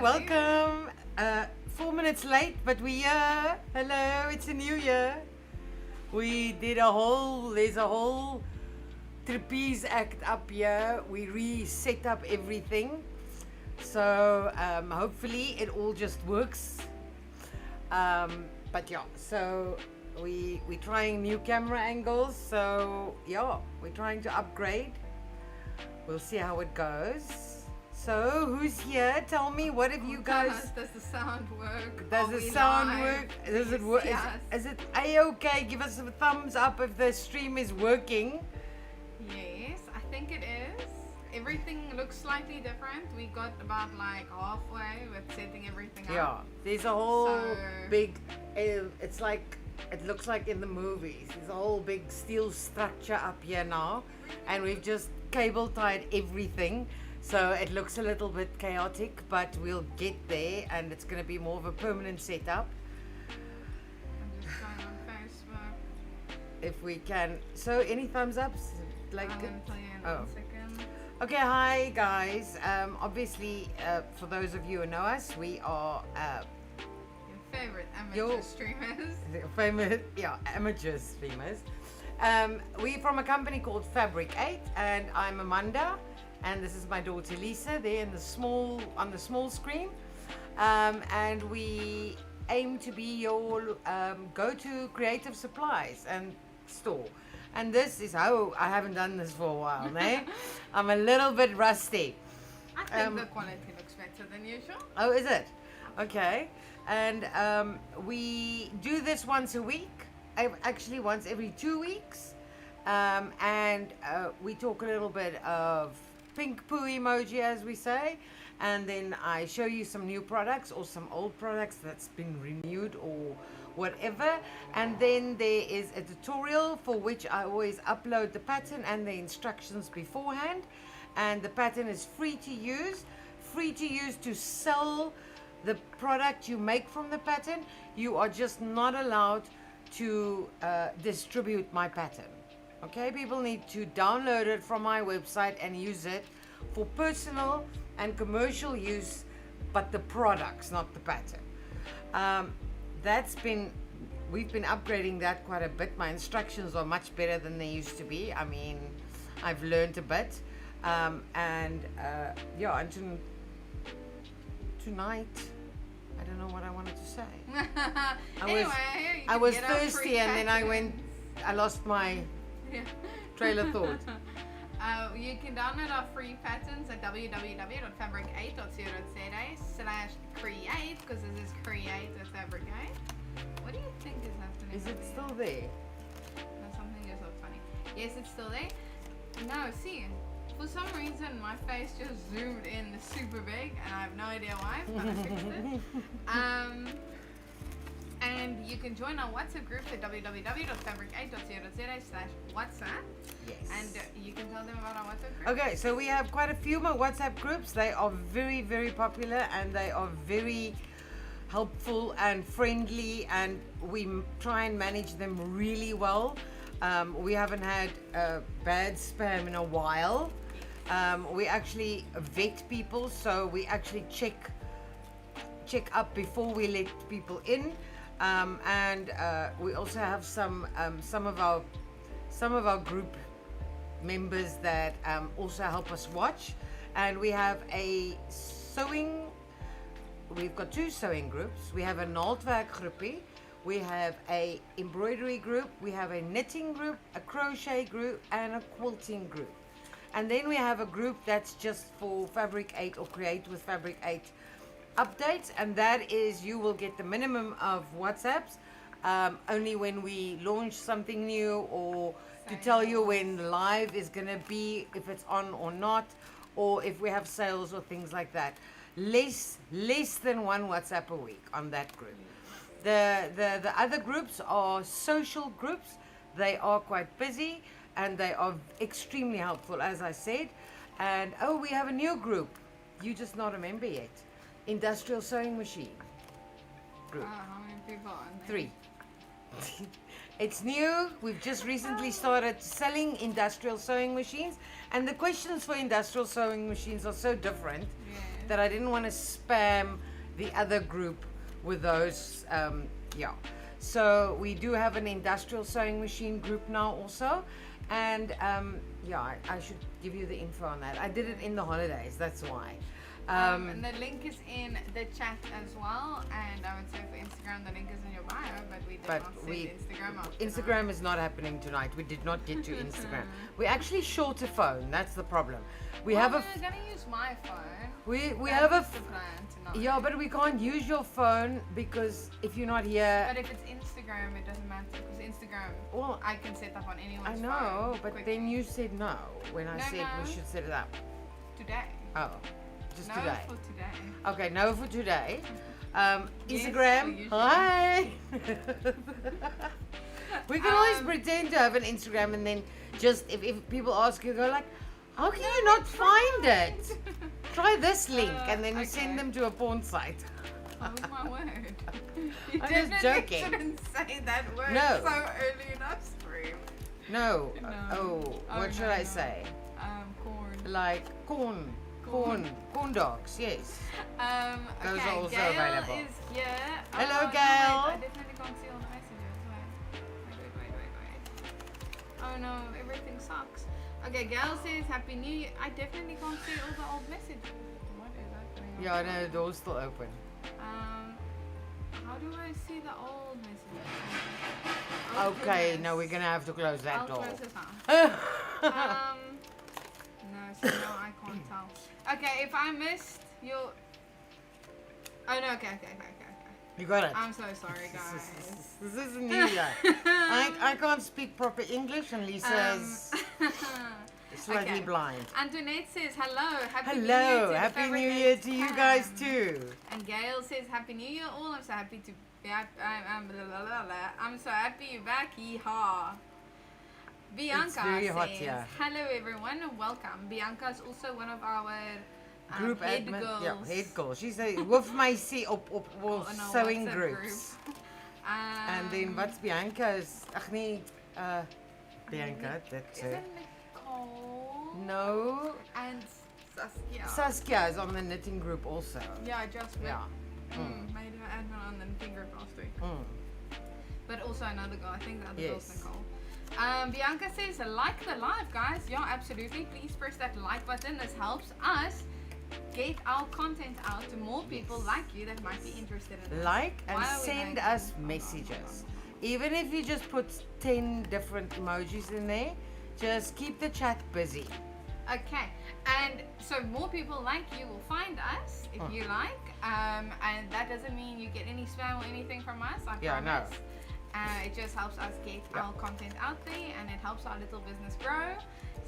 welcome. 4 minutes late, but we're here. Hello, it's a new year. We did there's a whole trapeze act up here. We reset up everything. So hopefully it all just works. But yeah, so we're trying new camera angles. So yeah, we're trying to upgrade. We'll see how it goes. So who's here? Tell me, what have you guys? Does the sound work? Does the sound work? Does it work? Is it a-okay? Give us a thumbs up if the stream is working. Yes, I think it is. Everything looks slightly different. We got about like halfway with setting everything up. Yeah, there's a whole big. It's like it looks like in the movies. There's a whole big steel structure up here now, and we've just cable tied everything. So it looks a little bit chaotic, but we'll get there, and it's going to be more of a permanent setup. I'm just going on Facebook. If we can. So any thumbs ups? Like. I'm going to play in 1 second. Okay, hi guys. Obviously, for those of you who know us, we are your favorite amateur streamers. Amateur streamers. We're from a company called Fabric8, and I'm Amanda. And this is my daughter Lisa there on the small screen, and we aim to be your go-to creative supplies and store. And this is how I haven't done this for a while, eh? I'm a little bit rusty. I think the quality looks better than usual. Oh, is it? Okay. And we do this once a week, actually once every 2 weeks, and we talk a little bit of pink poo emoji, as we say, and then I show you some new products or some old products that's been renewed or whatever, and then there is a tutorial for which I always upload the pattern and the instructions beforehand, and the pattern is free to use to sell the product you make from the pattern. You are just not allowed to distribute my pattern. Okay, people need to download it from my website and use it for personal and commercial use, but the products, not the pattern. We've been upgrading that quite a bit. My instructions are much better than they used to be. I mean, I've learned a bit. And tonight, I don't know what I wanted to say. I was thirsty, and then I lost my trailer thought. You can download our free patterns at www.fabric8.co.za/create, because this is Create with Fabric8. What do you think is happening? Is it still there? No, something is so funny. Yes, it's still there. No, see, for some reason my face just zoomed in super big, and I have no idea why, but I fixed it. And you can join our WhatsApp group at www.fabric8.co.za/WhatsApp. Yes. And you can tell them about our WhatsApp group. Okay, so we have quite a few more WhatsApp groups. They are very, very popular, and they are very helpful and friendly, and we try and manage them really well. We haven't had bad spam in a while. We actually vet people, so we actually check up before we let people in. And we also have some of our group members that also help us watch, and we have we've got 2 sewing groups. We have a 𝐓𝐈𝐌𝐄𝐓, we have a embroidery group, we have a knitting group, a crochet group, and a quilting group. And then we have a group that's just for Fabric8 or Create with Fabric8 updates, and that is, you will get the minimum of WhatsApps only when we launch something new, or to tell you when live is going to be, if it's on or not, or if we have sales or things like that. Less than 1 WhatsApp a week on that group. The other groups are social groups. They are quite busy, and they are extremely helpful, as I said. And we have a new group. You just not a member yet. Industrial Sewing Machine group. How many people are there? 3. It's new. We've just recently started selling industrial sewing machines, and the questions for industrial sewing machines are so different. Yes. that I didn't want to spam the other group with those. Yeah. So we do have an industrial sewing machine group now also. And yeah, I should give you the info on that. I did it in the holidays, that's why. And the link is in the chat as well. And I would say for Instagram, the link is in your bio, but we did not send Instagram up. Instagram is not happening tonight. We did not get to Instagram. We actually short a phone. That's the problem. We have a. We're gonna use my phone. We have a. The plan tonight. Yeah, but we can't use your phone because if you're not here. But if it's Instagram, it doesn't matter because Instagram, Well, I can set up on anyone's I phone. know, but quickly. then you said no when I said we should set it up. Today. Oh, just No today. for today. Okay, no for today. Yes, Instagram, usually. hi. We can always pretend to have an Instagram and then just if people ask you, go like, how can you not find it? Try this link and then you send okay. them to a porn site. Oh my word. You I'm just definitely joking. shouldn't say that word No. so early in our stream. No. No. Oh, Oh, what should no, I no. say? Corn. Like corn dogs, yes. Those Okay, are also Gail available. is here. Hello, no, Gail. wait, I definitely can't see all the messages. Wait. Oh no, everything sucks. Okay, Gail says Happy New Year. I definitely can't see all the old messages. What is happening? Yeah, no, the door's still open. How do I see the old messages? Okay, goodness. no, we're gonna have to close that I'll door. close this out. No, so no, I can't tell. Okay, if I missed, you'll. Oh no, okay. You got it. I'm so sorry, guys. This is a new year. I can't speak proper English and Lisa's slightly okay. blind. Antoinette says hello, happy New Year Hello, to the happy New Fabric8 Year to you guys fam. too. And Gail says happy New Year all. I'm so happy to be I'm so happy you're back. Yeehaw. Bianca very hot says here. hello everyone and welcome. Bianca is also one of our Group head admin, girls. yeah, head girl. She's a 𝐓𝐈𝐌𝐄𝐒 op on our sewing WhatsApp groups. group. And then what's Bianca's? Ach nee, Bianca, that's Is her. it Nicole? No, And Saskia. Saskia is on the knitting group also. Yeah, I just met, Yeah. made her admin on the knitting group last week. Mm. But also another girl. I think the other Yes. girl's Nicole. Bianca says, like the live, guys. Yeah, absolutely. Please press that like button. This helps us get our content out to more people like you that might be interested in it. Like and Why are we send making- us messages. Even if you just put 10 different emojis in there, just keep the chat busy. Okay, and so more people like you will find us if you like, and that doesn't mean you get any spam or anything from us. I Yeah, no. promise. It just helps us get our content out there, and it helps our little business grow.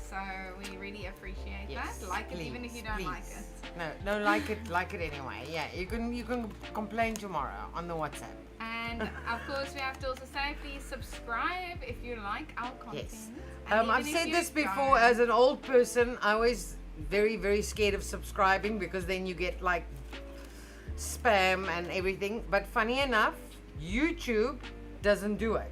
So we really appreciate Yes, that. Like it even if you don't like it. No, like it anyway. Yeah, you can complain tomorrow on the WhatsApp. And of course, we have to also say, please subscribe if you like our content. Yes. And I've even if said you this before. don't- As an old person, I was very scared of subscribing because then you get like spam and everything. But funny enough, YouTube doesn't do it,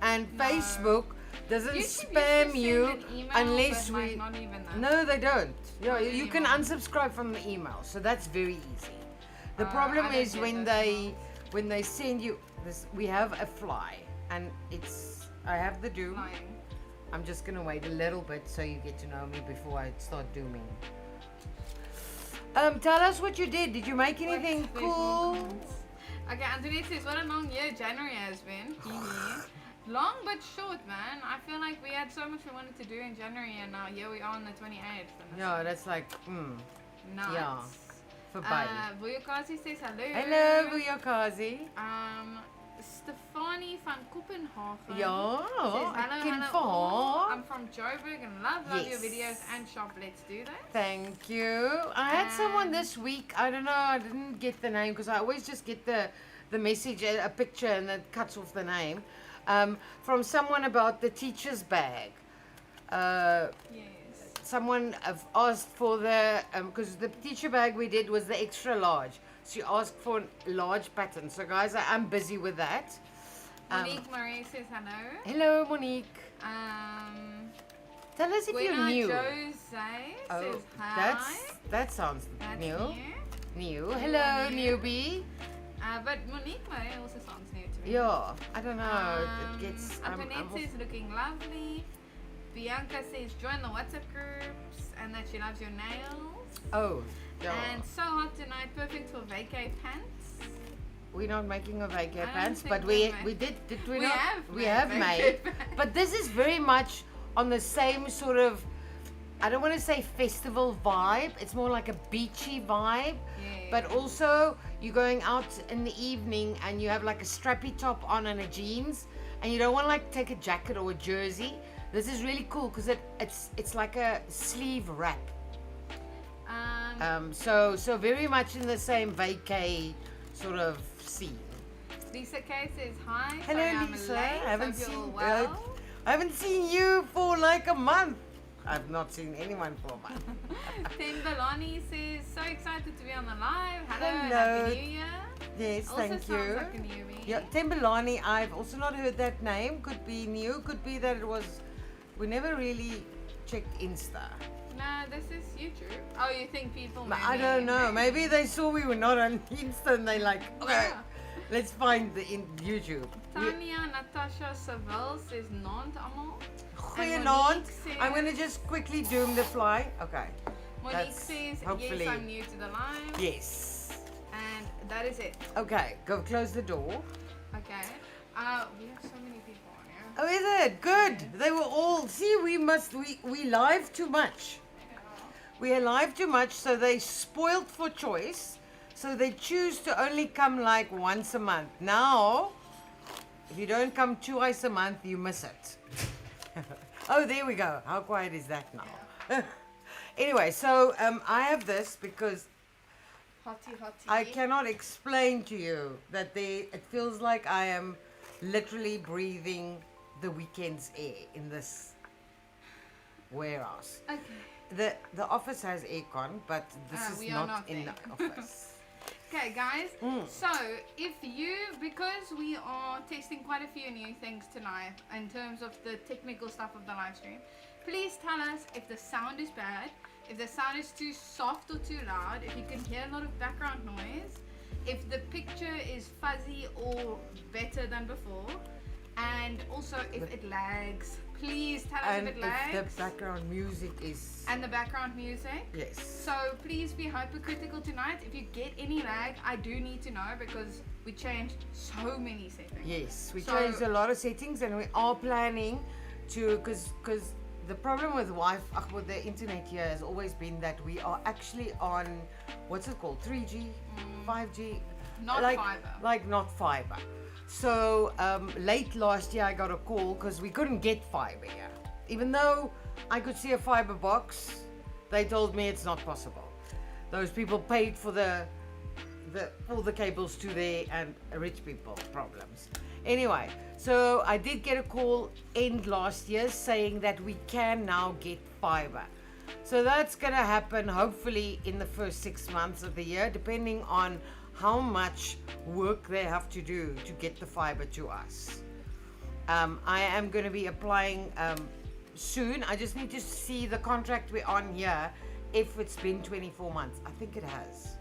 and No. Facebook doesn't YouTube used to spam send you an email, unless but, like, we. not even that. No, they don't. Yeah, Not you can anymore. unsubscribe from the email, so that's very easy. The I problem don't is get when those they send you this. We have a fly, and I have the doom. Lying. I'm just gonna wait a little bit so you get to know me before I start dooming. Tell us what you did. Did you make anything Wait, there's more cool? comments. Okay, Antoinette says, what a long year January has been. Long but short, man. I feel like we had so much we wanted to do in January, and now here we are on the 28th. Yeah, that's like, Nuts. yeah, for bye. 𝐓𝐈𝐌𝐄𝐒𝐓 says hello. Hello, Vuyakazi. Stefanie van Kopenhagen. Ja, Says, ek ken hello, vir all. haar. I'm from Joburg and love your Yes. videos and shop. Let's do that. Thank you. I had someone this week. I don't know. I didn't get the name because I always just get the message, a picture, and it cuts off the name. From someone about the teacher's bag. Yes. Someone have asked for the because the teacher bag we did was the extra large. She asked for a large pattern. So guys, I'm busy with that. Monique Marie says hello. Hello, Monique. Tell us if you're Gwena new. Jose says Oh, hi. that sounds That's new. new. new. Hello, newbie. But Monique Murray also sounds new to me. Yeah, I don't know. It gets. Antoinette says looking lovely. Bianca says join the WhatsApp groups and that she loves your nails. Oh, yeah. And so hot tonight, perfect for vacay pants. We're not making a vacay don't pants, think but we we did we We not? have We made have vacay made. pants. But this is very much on the same sort of, I don't want to say festival vibe. It's more like a beachy vibe. Yeah. But also you're going out in the evening and you have like a strappy top on and a jeans, and you don't want to like take a jacket or a jersey. This is really cool because it's like a sleeve wrap. So very much in the same vacay sort of scene. Lisa K says hi. Hello, Sorry, I'm Lisa. late. I haven't Hope you're seen well. I haven't seen you for like a month. I've not seen anyone for a month. Tembelani says so excited to be on the live. Hello, Hello. Happy New Year. Yes, Also thank sounds you. like a newbie. Yeah, Tembelani, I've also not heard that name. Could be new, could be that it was. We never really checked Insta. No, this is YouTube. Oh, you think people maybe... I don't know. Maybe they saw we were not on Insta and they like, okay, Yeah. let's find the YouTube. Tanya Natasha Saville says Nant Amo. Goeienaand. I'm going to just quickly doom the fly. Okay. Monique That's says, hopefully- yes, I'm new to the live. Yes. And that is it. Okay, go close the door. Okay. We have so many people on here. Oh, is it? Good. They were all, see, we live too much. We are live too much, so they spoiled for choice. So they choose to only come like once a month. Now, if you don't come twice a month, you miss it. Oh, there we go. How quiet is that now? Anyway, so I have this because Hottie, hottie. I cannot explain to you that it feels like I am literally breathing the weekend's air in this warehouse. Okay. The office has aircon, but this is we are not in there. the office. Okay, guys. So, because we are testing quite a few new things tonight in terms of the technical stuff of the live stream, please tell us if the sound is bad, if the sound is too soft or too loud, if you can hear a lot of background noise, if the picture is fuzzy or better than before, and also if it lags. Please tell us And if it lags. if the background music is... And the background music. Yes. So please be hypercritical tonight. If you get any lag, I do need to know because we changed so many settings. Yes, we So- changed a lot of settings and we are planning to, because the problem with with the internet here has always been that we are actually on, what's it called, 3G, 5G? Not fiber. Like not fiber. So late last year I got a call because we couldn't get fiber here. Even though I could see a fiber box, they told me it's not possible. Those people paid for all the cables to there, and rich people problems. Anyway, so I did get a call end last year saying that we can now get fiber. So that's gonna happen hopefully in the first 6 months of the year, depending on how much work they have to do to get the fiber to us. I am going to be applying soon. I just need to see the contract we're on here, if it's been 24 months. I think it has.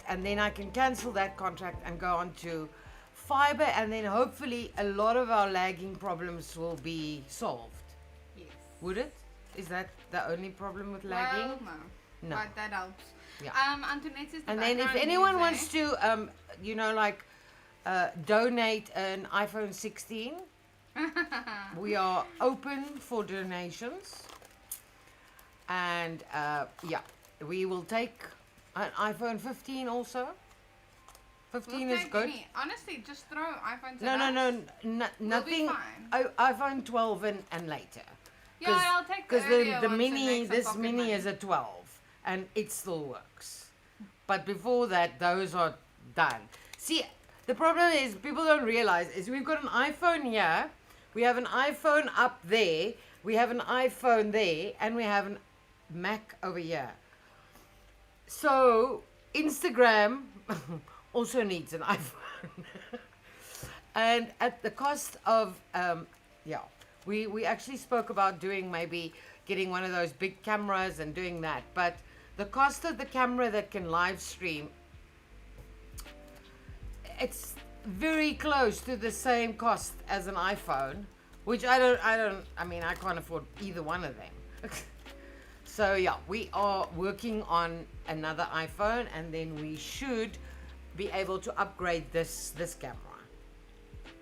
And then I can cancel that contract and go on to fiber, and then hopefully a lot of our lagging problems will be solved. Yes. Would it? Is that the only problem with lagging? Well, no. No. But that helps. Yeah. Antoinette is the And then if background anyone music. wants to, donate an iPhone 16, we are open for donations. And we will take an iPhone 15 also. 15 We'll is take good. any. Honestly, just throw iPhones No, at us. nothing. fine. iPhone 12 and later. Yeah, I'll take the Because earlier the ones and mini, make some this pocket mini money. is a 12, and it still works. But before that, those are done. See, the problem is people don't realize is we've got an iPhone here, we have an iPhone up there, we have an iPhone there, and we have an Mac over here. So Instagram also needs an iPhone. And at the cost of, we actually spoke about doing maybe getting one of those big cameras and doing that. But the cost of the camera that can live stream, it's very close to the same cost as an iPhone, which I mean, I can't afford either one of them. So yeah, we are working on another iPhone, and then we should be able to upgrade this camera.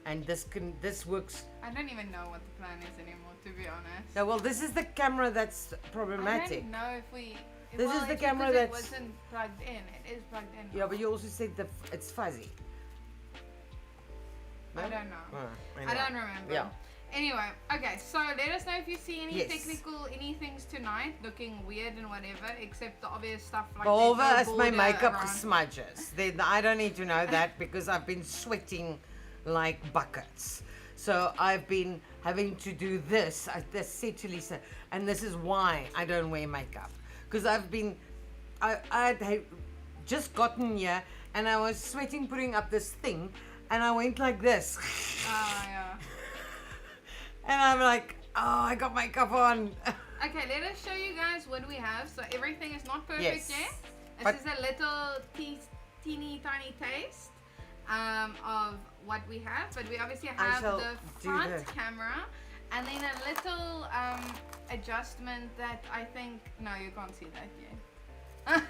And this works. I don't even know what the plan is anymore, to be honest. No, well, this is the camera that's problematic. I don't know if we. This is the it's camera because that's. It wasn't plugged in. It is plugged in. Yeah, but you also said it's fuzzy. No? I don't know. Oh, I don't remember. Yeah. Anyway, okay, so let us know if you see any Yes. technical things tonight looking weird and whatever, except the obvious stuff like Over there's as no my border makeup around- smudges. Then I don't need to know that because I've been sweating like buckets. So I've been having to do this. I said to Lisa, and this is why I don't wear makeup, because I had just gotten here and I was sweating putting up this thing, and I went like this. Oh, yeah. And I'm like, oh, I got makeup on. Okay, let us show you guys what we have. So everything is not perfect Yes. yet. This But- is a little teeny tiny taste of what we have. But we obviously have shall the do front the- camera and then a little adjustment that I think, no, you can't see that yet.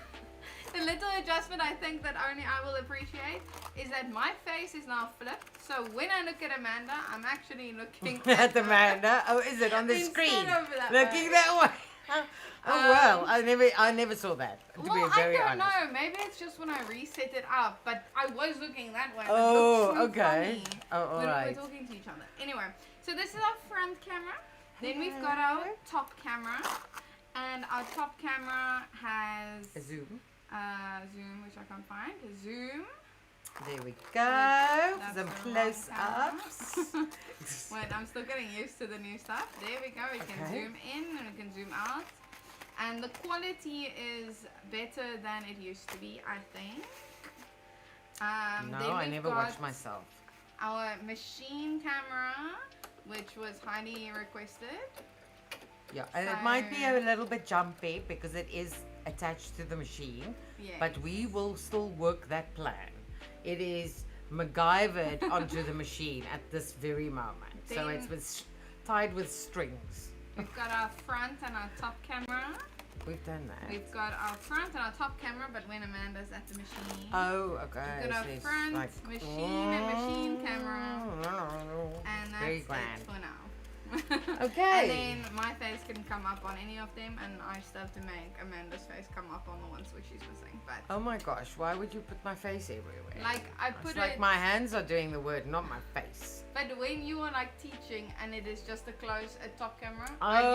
The little adjustment I think that only I will appreciate is that my face is now flipped. So when I look at Amanda, I'm actually looking At her. Amanda. Oh, is it on the Instead screen? of that Looking way. that way. Oh well, I never saw that. To Well, be very I don't honest. know. Maybe it's just when I reset it up, but I was looking that way. Oh, It looks so okay. funny Oh, when alright. we're talking to each other. Anyway, so this is our front camera. Then we've got our top camera, and our top camera has A zoom. zoom, which I can't find. Zoom. There we go. That's Some the close wrong camera. ups. Wait, I'm still getting used to the new stuff. There we go. We can Okay. zoom in and we can zoom out. And the quality is better than it used to be, I think. Then No, I we've never got watched myself. Our machine camera, which was highly requested. Yeah, and it might be a little bit jumpy because it is attached to the machine, Yeah. but we will still work that plan. It is MacGyvered onto the machine at this very moment. So Then- it's tied with strings. We've got our front and our top camera. We've done that. We've got our front and our top camera, but when Amanda's at the machine. Oh, okay. We've got our so it's front, like- machine, and machine camera. And Very that's grand. it for now. Okay. And then my face can come up on any of them, and I still have to make Amanda's face come up on the ones which she's missing. But Oh my gosh, why would you put my face everywhere? like I It's put like it, my hands are doing the word, not my face. but when you are like teaching and it is just a top camera, I Oh,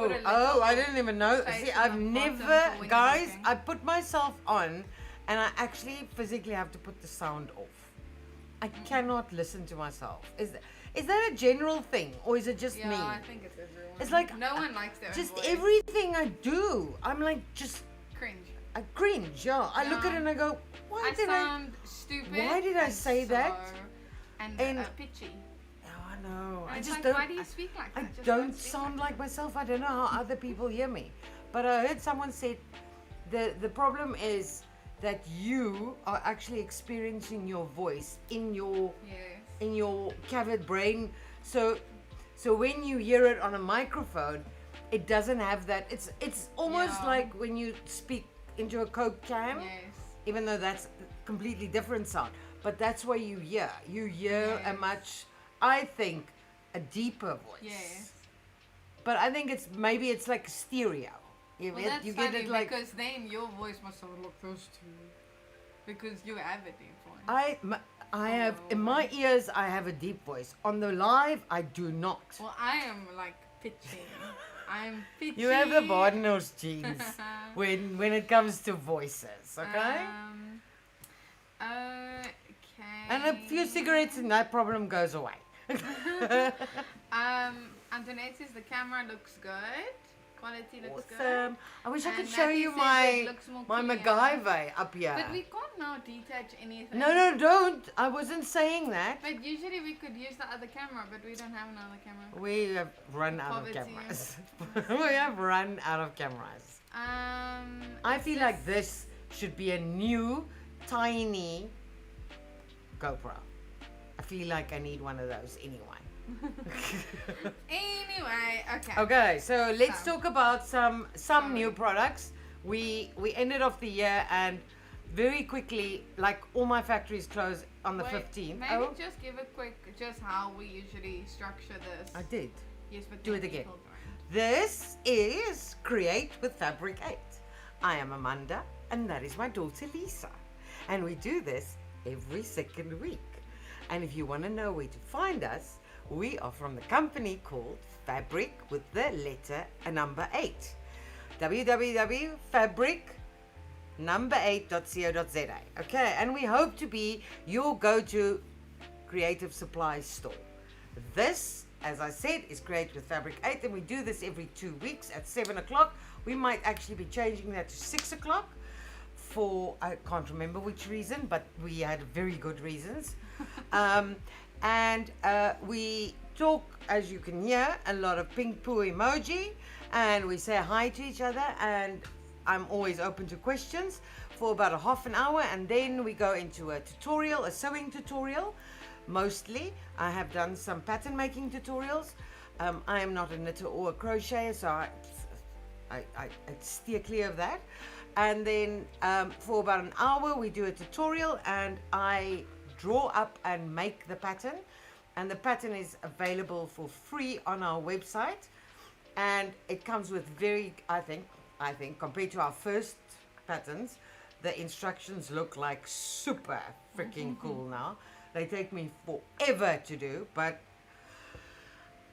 usually put a little I didn't even know. space See, on I've the bottom never, for when you're guys, talking. I put myself on and I actually physically have to put the sound off. I cannot listen to myself. Is that a general thing or is it just Yeah, me? I think it's everyone. It's like no one likes their own Just voice. everything I do, I'm like, just, Cringe. I cringe, yeah. I look at Yeah. it and I go, I sound stupid. why did I and say that? slow And, And- pitchy. Oh, I know. And I it's just like, don't. why do you speak like I that? Just don't speak sound like like myself. I don't know how other people hear me. But I heard someone said the problem is that you are actually experiencing your voice in your that. Yes. in your cavern brain. So when you hear it on a microphone, it doesn't have that. It's almost Yeah. like when you speak into a Coke can, Yes. even though that's a completely different sound. But that's why you hear. You hear a Yes. much, I think, a deeper voice. Yes. But I think maybe it's like stereo. You, Well, get- that's you get funny it like because then your voice must sound like this too. Because you have a deep voice. I have in my ears. I have a deep voice. On the live, I do not. Well, I am like pitchy. I'm pitchy. You have the Bardenose genes when it comes to voices. Okay. Okay. And a few cigarettes and that problem goes away. Antoinette says the camera looks good. Quality looks good. Awesome. I wish I And could show Matthew you says my it looks more clear. MacGyver up here. But we can't now detach anything. No, don't. I wasn't saying that. But usually we could use the other camera, but we don't have another camera. We have run out of Poverty. cameras. We have run out of cameras. I it's feel just- like this should be a new, tiny GoPro. I feel like I need one of those anyway. Anyway, okay. Okay, so let's So. talk about some Sorry. new products. We ended off the year and very quickly, like all my factories close on the Wait, 15th. Maybe Oh, just give a quick, just how we usually structure this. I did. Yes, but Do then it again. people don't. This is Create with Fabric8. I am Amanda, and that is my daughter Lisa. And we do this every second week. And if you want to know where to find us, we are from the company called Fabric with the letter and number 8. www.fabric8.co.za. Okay, and we hope to be your go-to creative supply store. This, as I said, is Create with Fabric8, and we do this every 2 weeks at 7 o'clock. We might actually be changing that to 6 o'clock for, I can't remember which reason, but we had very good reasons. We talk, as you can hear, a lot of pink poo emoji, and we say hi to each other, and I'm always open to questions for about a half an hour, and then we go into a tutorial, a sewing tutorial. Mostly, I have done some pattern making tutorials. I am not a knitter or a crocheter, so I steer clear of that. And then for about an hour, we do a tutorial, and I draw up and make the pattern. And the pattern is available for free on our website. And it comes with very, I think, compared to our first patterns, the instructions look like super freaking cool now. They take me forever to do, but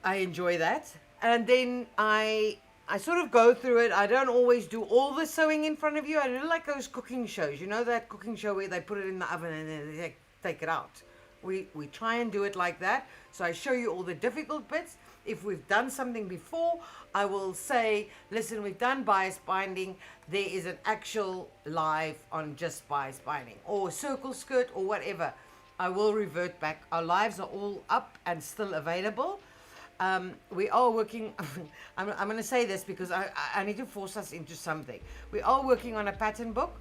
I enjoy that. And then I sort of go through it. I don't always do all the sewing in front of you. I do like those cooking shows. You know that cooking show where they put it in the oven and then they take it out. We try and do it like that. So I show you all the difficult bits. If we've done something before, I will say, listen, we've done bias binding. There is an actual live on just bias binding or circle skirt or whatever. I will revert back. Our lives are all up and still available. We are working, I'm going to say this because I need to force us into something. We are working on a pattern book,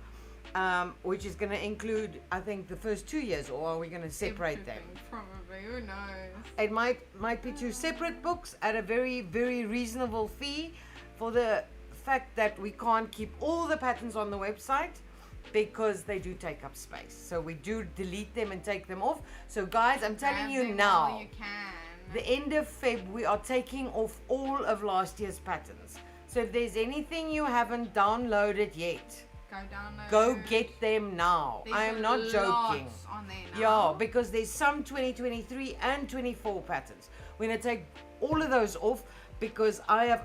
which is going to include, I think, the first 2 years, or are we going to separate them? Probably, who knows? It might be 2 separate books at a very, very reasonable fee for the fact that we can't keep all the patterns on the website because they do take up space. So we do delete them and take them off. So guys, I'm telling you now. While you can. The end of Feb, we are taking off all of last year's patterns. So if there's anything you haven't downloaded yet, Go download. go get them now. There's I am a not joking. lots on there now. Yeah, because there's some 2023 and 24 patterns. We're going to take all of those off because I've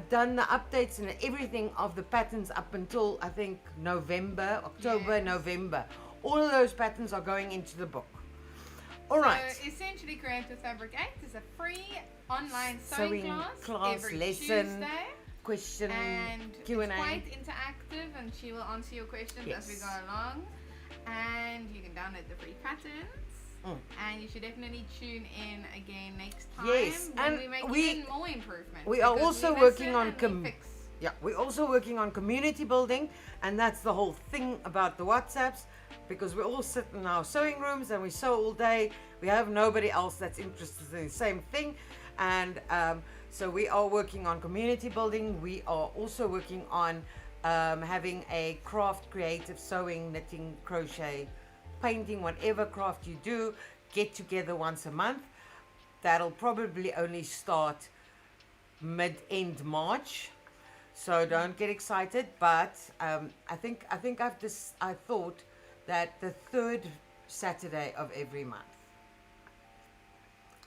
done the updates and everything of the patterns up until, I think, October, Yes. November. All of those patterns are going into the book. All right. So essentially, Create with Fabric8 is a free online Sewing sewing class, every lesson, Tuesday. Question, And Q&A. it's quite interactive, and she will answer your questions as we Yes. go along. And you can download the free patterns. And you should definitely tune in again next time Yes, when and we make we- even more improvements. we are because also we working listen on and we fix. Yeah, we're also working on community building, and that's the whole thing about the WhatsApps, because we all sit in our sewing rooms and we sew all day. We have nobody else that's interested in the same thing, and so we are working on community building. We are also working on having a craft, creative sewing, knitting, crochet, painting, whatever craft you do, get together once a month. That'll probably only start mid-end March. So don't get excited, but I think I thought that the 3rd Saturday of every month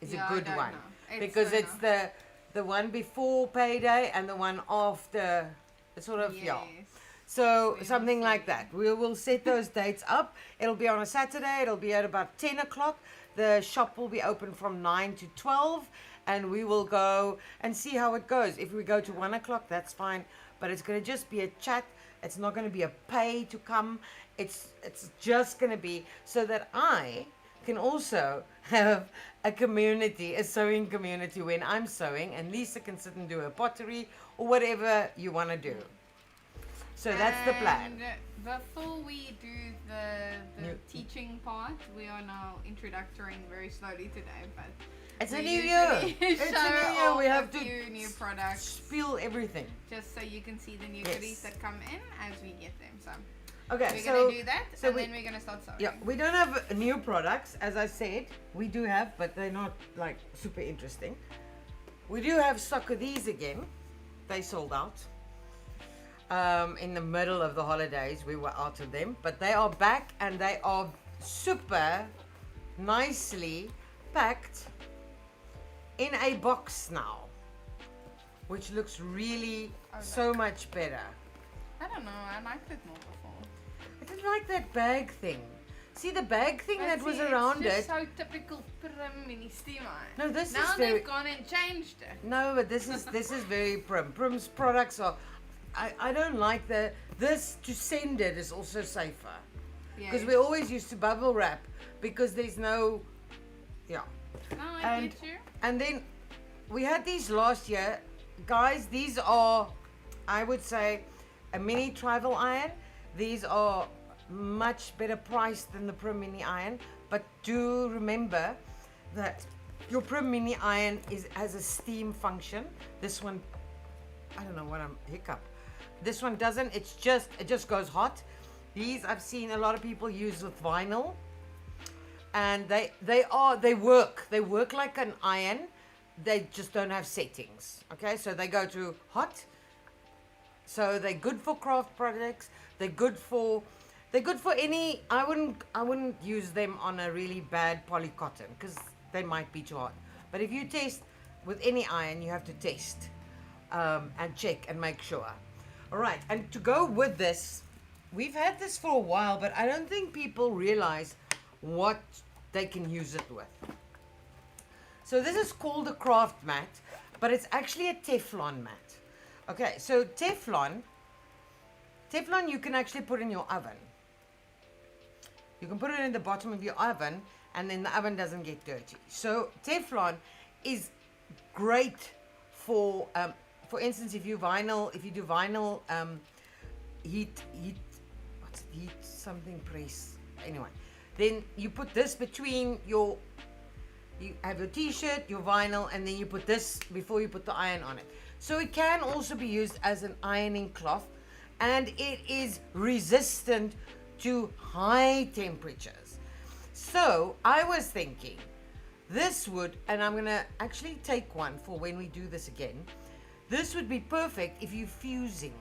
is Yeah, a I good don't one, know. because it's the one before payday and the one after, sort of, yeah. Yes. So We will something like see. that. We will set those dates up. It'll be on a Saturday. It'll be at about 10 o'clock. The shop will be open from 9 to 12, and we will go and see how it goes. If we go to 1 o'clock, that's fine. But it's going to just be a chat. It's not going to be a pay to come. It's just going to be so that I can also have a community, a sewing community when I'm sewing, and Lisa can sit and do her pottery or whatever you want to do. So that's the plan. And before we do the teaching part, we are now introducing very slowly today, but It's a we new year. usually It's a show new year. off We have a to few new products, spill everything. just so you can see the new Yes. goodies that come in as we get them. So Okay, we're so gonna do that, so and we- then we're gonna start sewing. yeah, we don't have new products, as I said. We do have, but they're not like super interesting. We do have stock of these again. They sold out. In the middle of the holidays, we were out of them, but they are back and they are super nicely packed in a box now, which looks really so much better. I don't know. I liked it more before. I didn't like that bag thing. See the bag thing But that was see, around it's it. just so typical Prim mini steamer. No, this now is very. they've gone and changed it. No, but this is very Prim. Prim's products are. I don't like this to send it is also safer Yeah. because we always used to bubble wrap because there's no. Yeah. No, I and- get you. And then we had these last year, guys. These are, I would say, a mini travel iron. These are much better priced than the Prim Mini Iron, but do remember that your Prim Mini Iron has a steam function. This one, I don't know what I'm hiccup. This one doesn't. It just goes hot. These I've seen a lot of people use with vinyl, and they work like an iron. They just don't have settings. Okay, so they go to hot. So they're good for craft projects. They're good for any. I wouldn't use them on a really bad polycotton because they might be too hot. But if you test with any iron, you have to test and check and make sure. All right, and to go with this, we've had this for a while, but I don't think people realize what they can use it with. So this is called a craft mat, but it's actually a Teflon mat. Okay, so Teflon you can actually put in your oven. You can put it in the bottom of your oven, and then the oven doesn't get dirty. So Teflon is great for instance, if you do vinyl heat something press. Anyway, then you put this between you have your t-shirt, your vinyl, and then you put this before you put the iron on it. So it can also be used as an ironing cloth, and it is resistant to high temperatures. So I was thinking this would, and I'm going to actually take one for when we do this again. This would be perfect if you're fusing.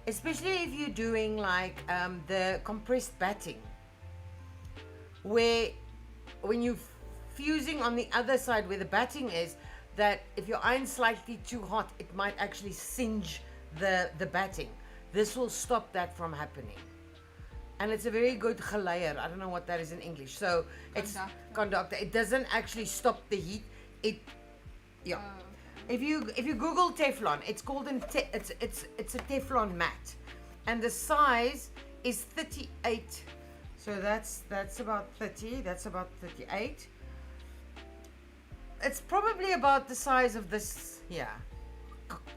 Especially if you're doing like the compressed batting, where when you're fusing on the other side where the batting is, that if your iron's slightly too hot, it might actually singe the batting. This will stop that from happening. And it's a very good 𝐓𝐈𝐌𝐿. I don't know what that is in English. So it's conductor. It doesn't actually stop the heat. Yeah. If you Google Teflon, it's called it's a Teflon mat, and the size is 38. So that's about 30. That's about 38. It's probably about the size of this. Yeah.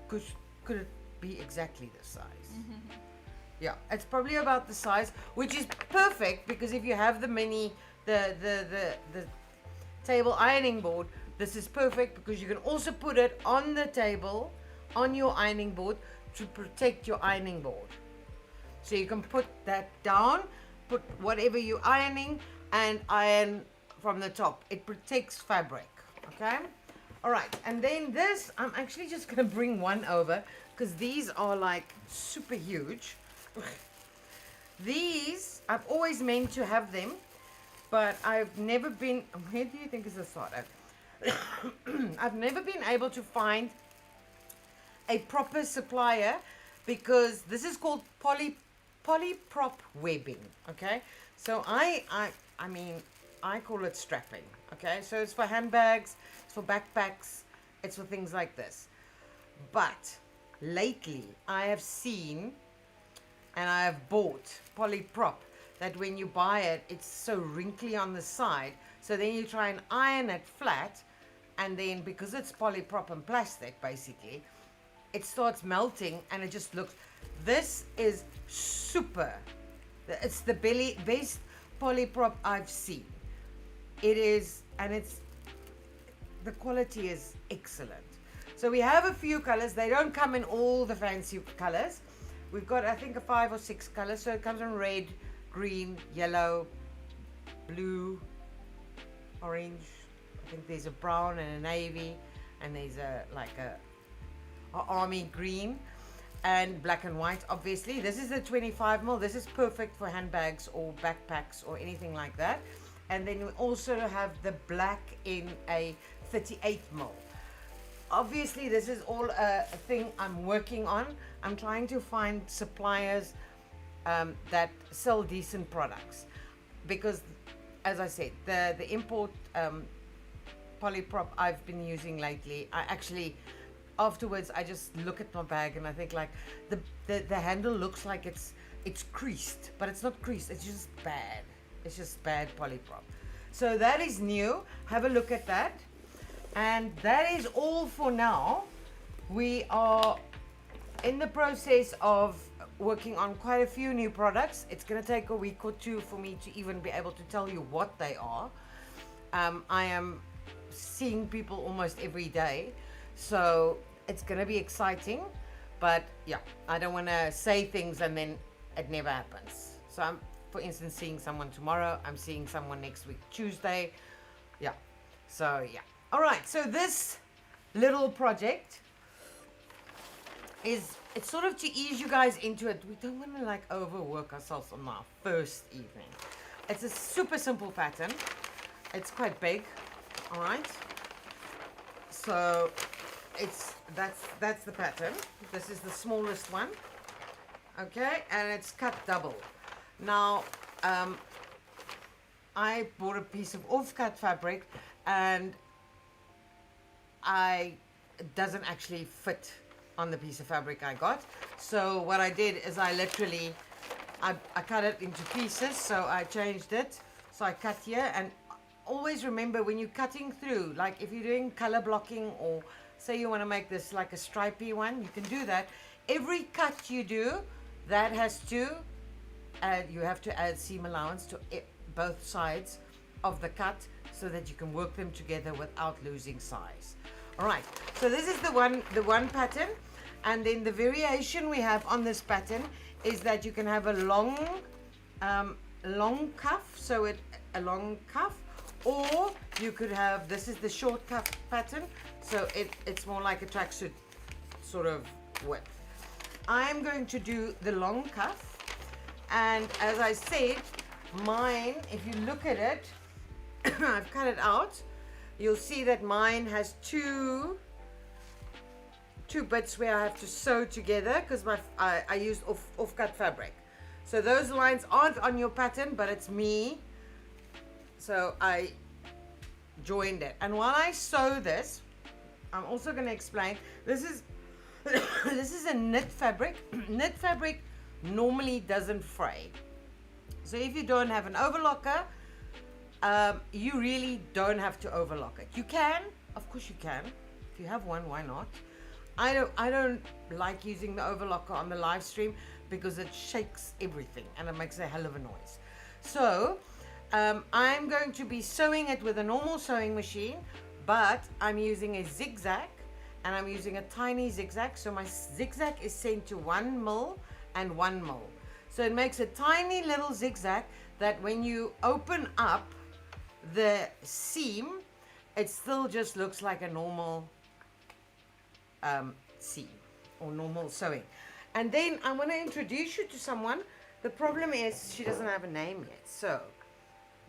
Could it be exactly this size? Yeah, it's probably about the size, which is perfect because if you have the table ironing board, this is perfect because you can also put it on the table, on your ironing board to protect your ironing board. So you can put that down, put whatever you're ironing, and iron from the top. It protects fabric, okay? All right, and then this, I'm actually just going to bring one over because these are like super huge. These, I've always meant to have them, but I've never been, where do you think is the start? I've never been able to find a proper supplier because this is called polyprop webbing, okay? So I mean, I call it strapping, okay? So it's for handbags, it's for backpacks, it's for things like this. But lately I have seen and I have bought polyprop that when you buy it, it's so wrinkly on the side. So then you try and iron it flat, and then because it's polyprop and plastic, basically, it starts melting and it just looks, this is super. It's the best polyprop I've seen. It is, and the quality is excellent. So we have a few colors. They don't come in all the fancy colors. We've got, I think, 5 or 6 colors. So it comes in red, green, yellow, blue, orange. I think there's a brown and a navy, and there's a army green, and black and white. Obviously, this is the 25 mil. This is perfect for handbags or backpacks or anything like that. And then we also have the black in a 38 mil. Obviously, this is all a thing I'm working on. I'm trying to find suppliers that sell decent products, because, as I said, the import polyprop I've been using lately, I actually, afterwards, I just look at my bag and I think, like, the handle looks like it's creased, but it's not creased. It's just bad. It's just bad polyprop. So that is new. Have a look at that. And that is all for now. We are in the process of working on quite a few new products. It's going to take a week or two for me to even be able to tell you what they are. I am seeing people almost every day, so it's going to be exciting. But yeah, I don't want to say things and then it never happens. So I'm, for instance, seeing someone tomorrow. I'm seeing someone next week, Tuesday. Yeah. So yeah. All right, so this little project is, it's sort of to ease you guys into it. We don't want to like overwork ourselves on our first evening. It's a super simple pattern. It's quite big, all right? So that's the pattern. This is the smallest one, okay? And it's cut double. Now, I bought a piece of off-cut fabric, and it doesn't actually fit on the piece of fabric I got. So what I did is I literally, I cut it into pieces. So I changed it. So I cut here, and always remember when you're cutting through, like if you're doing color blocking, or say you want to make this like a stripy one, you can do that. Every cut you do, that has to add, you have to add seam allowance to both sides of the cut, so that you can work them together without losing size. All right, so this is the one pattern, and then the variation we have on this pattern is that you can have a long cuff, so a long cuff, or you could have, this is the short cuff pattern, so it's more like a tracksuit sort of width. I'm going to do the long cuff, and as I said, mine, if you look at it, I've cut it out. You'll see that mine has two bits where I have to sew together, because I used off-cut fabric. So those lines aren't on your pattern, but it's me. So I joined it. And while I sew this, I'm also going to explain, this is this is a knit fabric. Knit fabric normally doesn't fray. So if you don't have an overlocker, you really don't have to overlock it. You can, of course you can. If you have one, why not? I don't like using the overlocker on the live stream, because it shakes everything and it makes a hell of a noise. So I'm going to be sewing it with a normal sewing machine, but I'm using a zigzag, and I'm using a tiny zigzag. So my zigzag is sent to 1 mil and 1 mil. So it makes a tiny little zigzag that when you open up the seam, it still just looks like a normal seam or normal sewing. And then I want to introduce you to someone. The problem is she doesn't have a name yet. So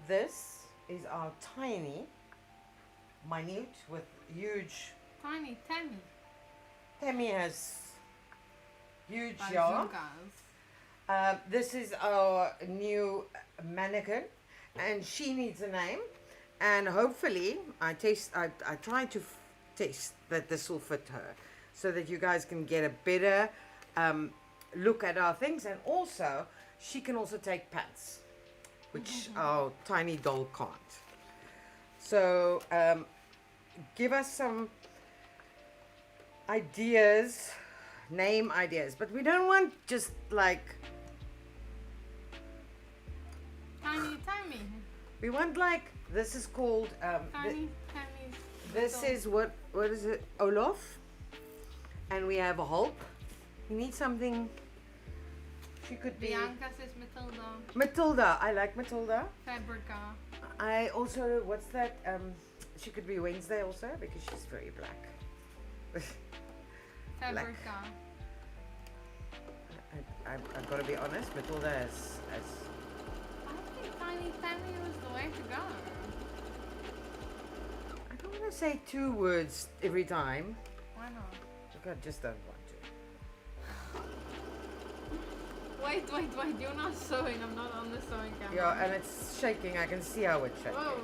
this is our tiny, minute with huge. Tiny Tammy. Tammy has huge yarn. This is our new mannequin, and she needs a name, and hopefully I try to test that this will fit her, so that you guys can get a better look at our things. And also she can also take pants, which our tiny doll can't. So give us some ideas name ideas, but we don't want just like, Tiny. we want like, this is called, Tiny. this is what is it? Olaf. And we have a Hulk. You need something, she could be. Bianca says Matilda. Matilda, I like Matilda. Fabrica. I also, what's that? She could be Wednesday also because she's very black. Fabrica. I've got to be honest, Matilda is. I think Tiny Tammy was the way to go. I don't want to say 2 words every time. Why not? Look, I just don't want to. Wait, you're not sewing. I'm not on the sewing camera. Yeah, and it's shaking. I can see how it's shaking. Whoa.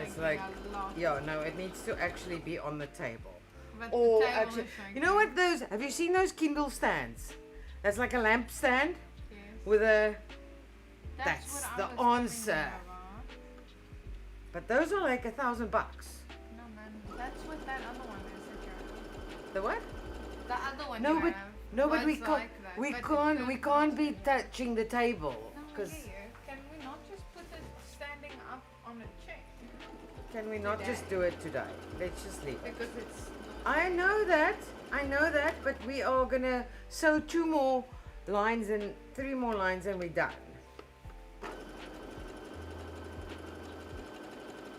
It's shaking like, a lot. yeah, no, it needs to actually be on the table. But Or the table actually, is shaking. you know what those, have you seen those Kindle stands? That's like a lamp stand Yes. with a, That's that's what the I was telling answer. you about. but those are like $1,000. No man, that's what that other one is that you have. The what? The other one No, you but have. no, but we was can't. like that, We but it can't. We turned can't be into- touching the table. No, I Because hear you. Can we not just put it standing up on a chair? can we not just Today. do it today? Let's just leave it. Because it's I know that. But we are gonna sew 2 more lines and 3 more lines, and we're done.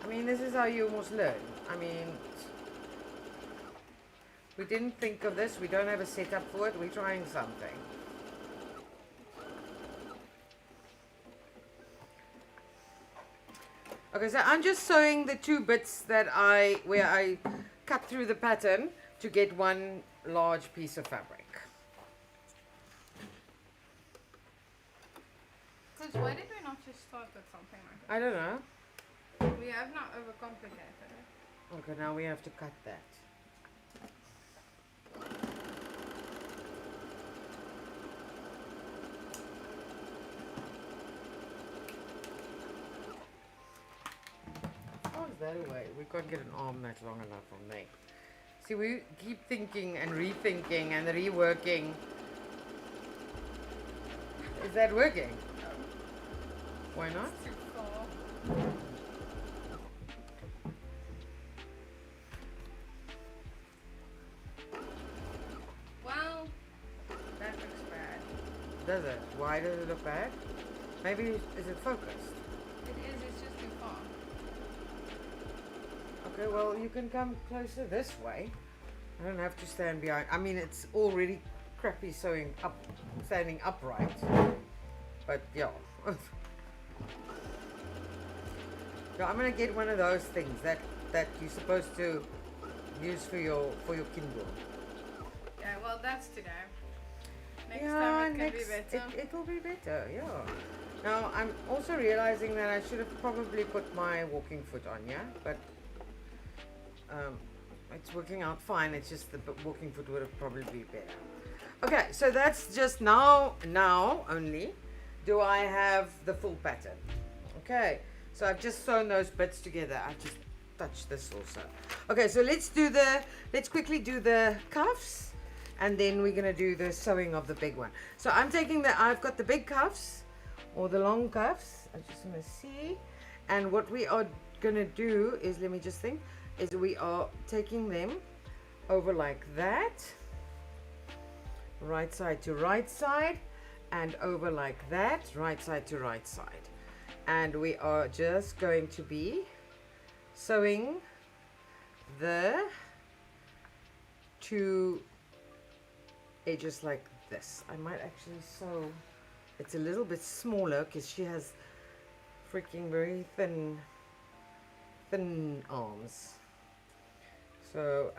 I mean, this is how you almost learn. I mean, we didn't think of this. We don't have a setup for it. We're trying something. Okay, so I'm just sewing the 2 bits that where I cut through the pattern to get 1 large piece of fabric. because why did we not just start with something like I don't know. that? We have not overcomplicated it. Okay, now we have to cut that. How is that away? We can't get an arm that's long enough from there. See, we keep thinking and rethinking and reworking. Is that working? Why not? Too far. Well, that looks bad. Does it? Why does it look bad? Maybe, is it focused? It is, it's just too far. Okay, well, you can come closer this way. I don't have to stand behind. I mean, it's already crappy sewing up, standing upright. But yeah. Yeah, I'm gonna get one of those things that you're supposed to use for your Kindle. Yeah, well, that's today. Next Yeah, time it can next be better. it'll be better. Yeah. Now I'm also realizing that I should have probably put my walking foot on. Yeah, but it's working out fine. It's just the walking foot would have probably be better. Okay, so that's just now only do I have the full pattern. Okay, so I've just sewn those bits together. I just touched this also. Okay, so let's quickly do the cuffs, and then we're gonna do the sewing of the big one. So I've got the big cuffs or the long cuffs. I just want to see, and what we are gonna do is, let me just think, is we are taking them over like that, right side to right side, and over like that, right side to right side, and we are just going to be sewing the 2 edges like this. I might actually sew, it's a little bit smaller because she has freaking very thin arms. So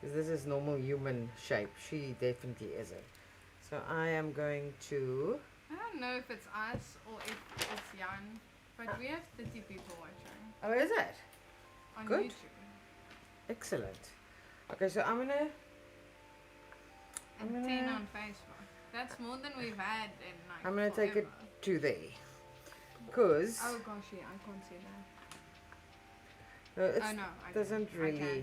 because this is normal human shape, she definitely isn't. So I am going to, I don't know if it's us or if it's Jan, but we have 30 people watching oh, is it? on Good. YouTube. Excellent. Okay, so I'm gonna And 10 on Facebook. That's more than we've had in like I'm gonna take it forever. to there, because Oh gosh, yeah, I can't see that. it Oh no, I doesn't can. really, I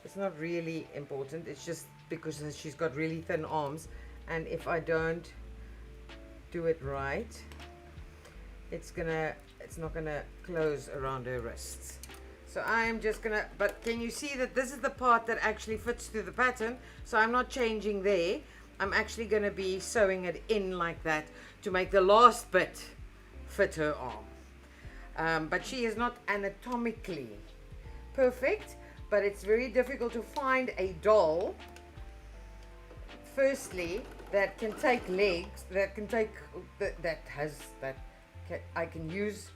can see It's not really important. It's just because she's got really thin arms, and if I don't do it right, it's not gonna close around her wrists. So I'm just gonna, but can you see that this is the part that actually fits to the pattern? So I'm not changing there. I'm actually gonna be sewing it in like that to make the last bit fit her arm. But she is not anatomically perfect, but it's very difficult to find a doll, firstly, that can take legs, that can take, I can use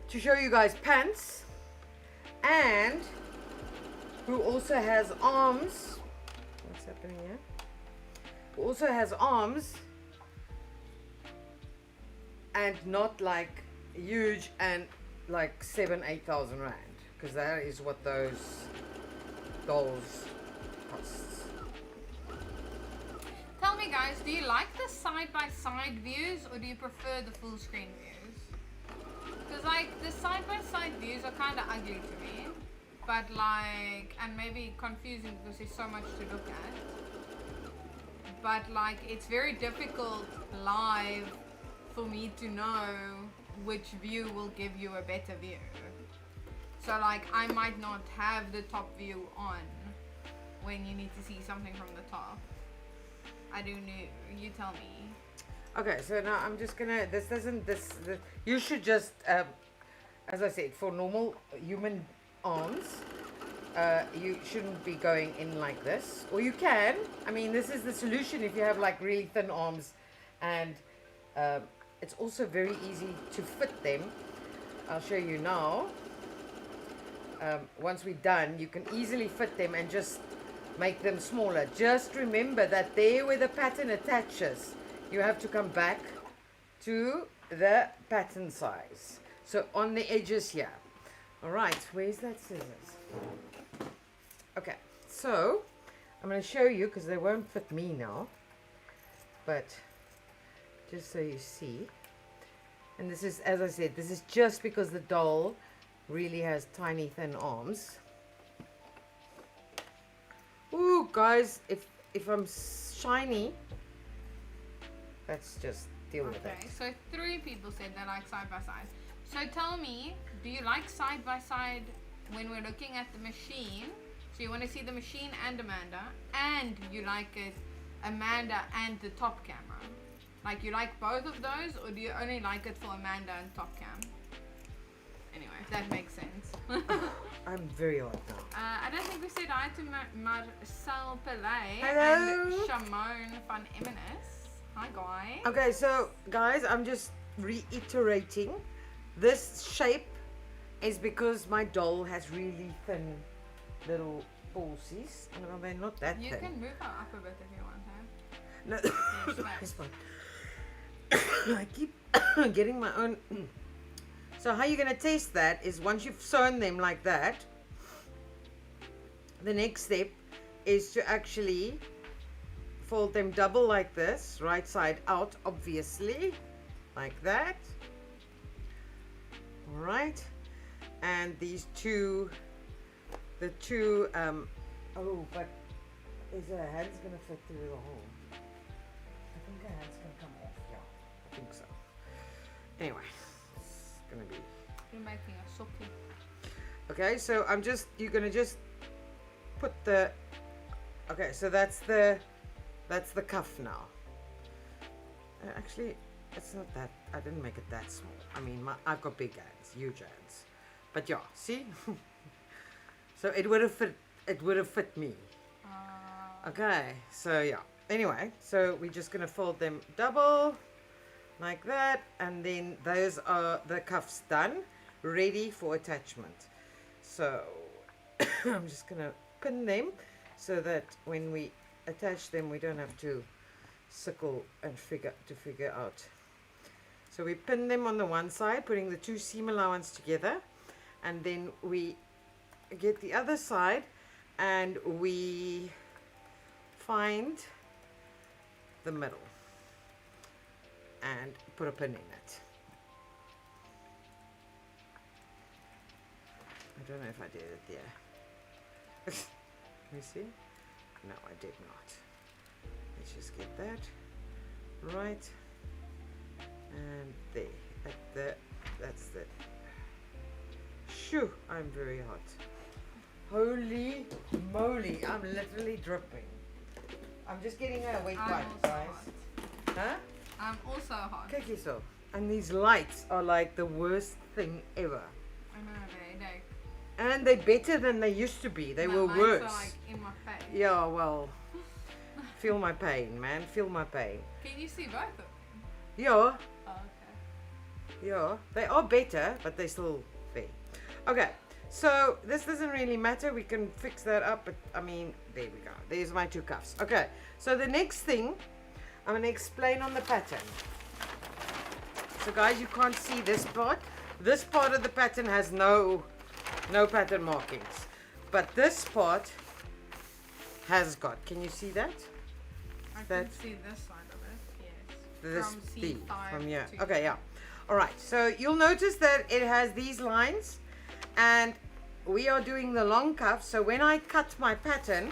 to show you guys pants, and who also has arms. What's happening here? Who also has arms and not like huge and like 7,000-8,000 rand, because that is what those dolls costs. Tell me guys, do you like the side-by-side views or do you prefer the full screen views? Because like the side-by-side views are kind of ugly to me, but like, and maybe confusing because there's so much to look at, but like it's very difficult live for me to know which view will give you a better view. So like I might not have the top view on when you need to see something from the top. I don't know, you tell me. Okay, so now I'm just gonna, you should just, as I said, for normal human arms, you shouldn't be going in like this, or you can. I mean, this is the solution if you have like really thin arms, and it's also very easy to fit them. I'll show you now. Once we're done, you can easily fit them and just make them smaller. Just remember that there where the pattern attaches, you have to come back to the pattern size. So on the edges here. All right, where's that scissors? Okay, so I'm going to show you, because they won't fit me now, but just so you see. And this is, as I said, this is just because the doll really has tiny thin arms. Ooh, guys, if I'm shiny, let's just deal with it. Okay, so 3 people said they like side by side. So tell me, do you like side by side when we're looking at the machine? So you want to see the machine and Amanda, and you like it Amanda and the top camera? Like you like both of those, or do you only like it for Amanda and top cam? Anyway, if that makes sense. I'm very hot now. I don't think we said hi to Marcel Pelay Hello. and Shamone van Emmenes. Hi guys. Okay, so guys, I'm just reiterating. This shape is because my doll has really thin little ballsies. Well, they're not that You thin. can move her up a bit if you want, huh? No, Yes, it's fine. I keep getting my own. So how you're going to test that is once you've sewn them like that, the next step is to actually fold them double like this, right side out, obviously, like that. All right, and these two, the two, oh, but is her hands going to fit through the hole? I think her hands can come off, yeah, I think so. Anyway, it's going to be... You're making a soppy. Okay, so you're going to just put the, okay, so that's the cuff now. Actually, it's not that, I didn't make it that small. I mean, I've got big hands, huge hands. But yeah, see? So it would have fit me. Okay, so yeah. Anyway, so we're just going to fold them double like that, and then those are the cuffs done, ready for attachment. So I'm just going to pin them so that when we attach them, we don't have to sickle and figure out. So we pin them on the one side, putting the 2 seam allowance together, and then we get the other side and we find the middle and put a pin in it. I don't know if I did it there. me see. No, I did not. Let's just get that right. And there. That's the. Shoo! I'm very hot. Holy moly! I'm literally dripping. I'm just getting a wet wipe, guys. Huh? I'm also hot. Kijk hierso. And these lights are like the worst thing ever. I know, they And they're better than they used to be. They were lights worse. are like in my face. Yeah, well, feel my pain, man. Feel my pain. Can you see both of them? Yeah, Oh, okay. yeah. They are better, but they're still there. Okay, so this doesn't really matter. We can fix that up. But I mean, there we go. There's my two cuffs. Okay, so the next thing I'm going to explain on the pattern. So guys, you can't see this part. This part of the pattern has no pattern markings. But this part has got. Can you see that? I can see this side of it, yes. This From D, C5 from here. to Okay, yeah. All right, so you'll notice that it has these lines, and we are doing the long cuff. So when I cut my pattern,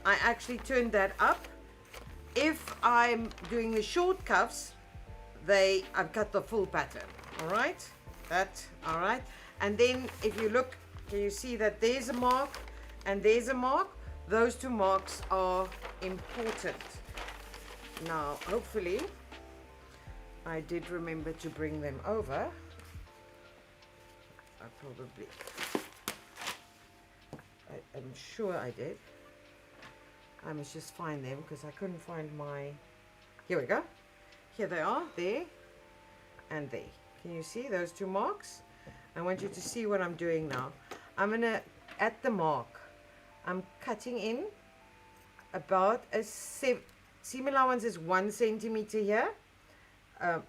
I actually turned that up. If I'm doing the short cuffs, I've cut the full pattern. All right, all right. And then if you look, can you see that there's a mark and there's a mark? Those two marks are important. Now, hopefully, I did remember to bring them over. I'm sure I did. I must just find them because I couldn't find my. Here we go. Here they are, there and there. Can you see those two marks? I want you to see what I'm doing now. I'm gonna, at the mark, I'm cutting in about a similar ones is 1 centimeter here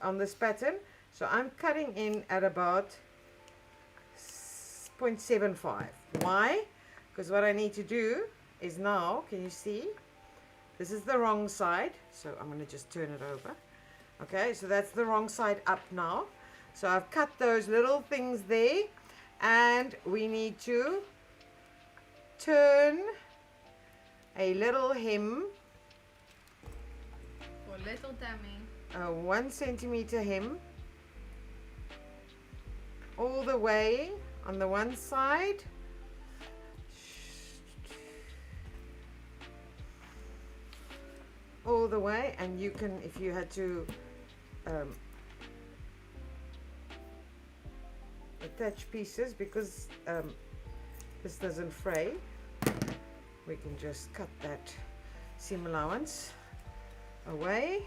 on this pattern. So I'm cutting in at about 0.75. Why? Because what I need to do is now, can you see? This is the wrong side. So I'm going to just turn it over. Okay, so that's the wrong side up now. So I've cut those little things there, and we need to turn a little hem, For little Tammy. a 1 centimeter hem, all the way on the one side. All the way, and you can, if you had to attach pieces, because this doesn't fray, we can just cut that seam allowance away,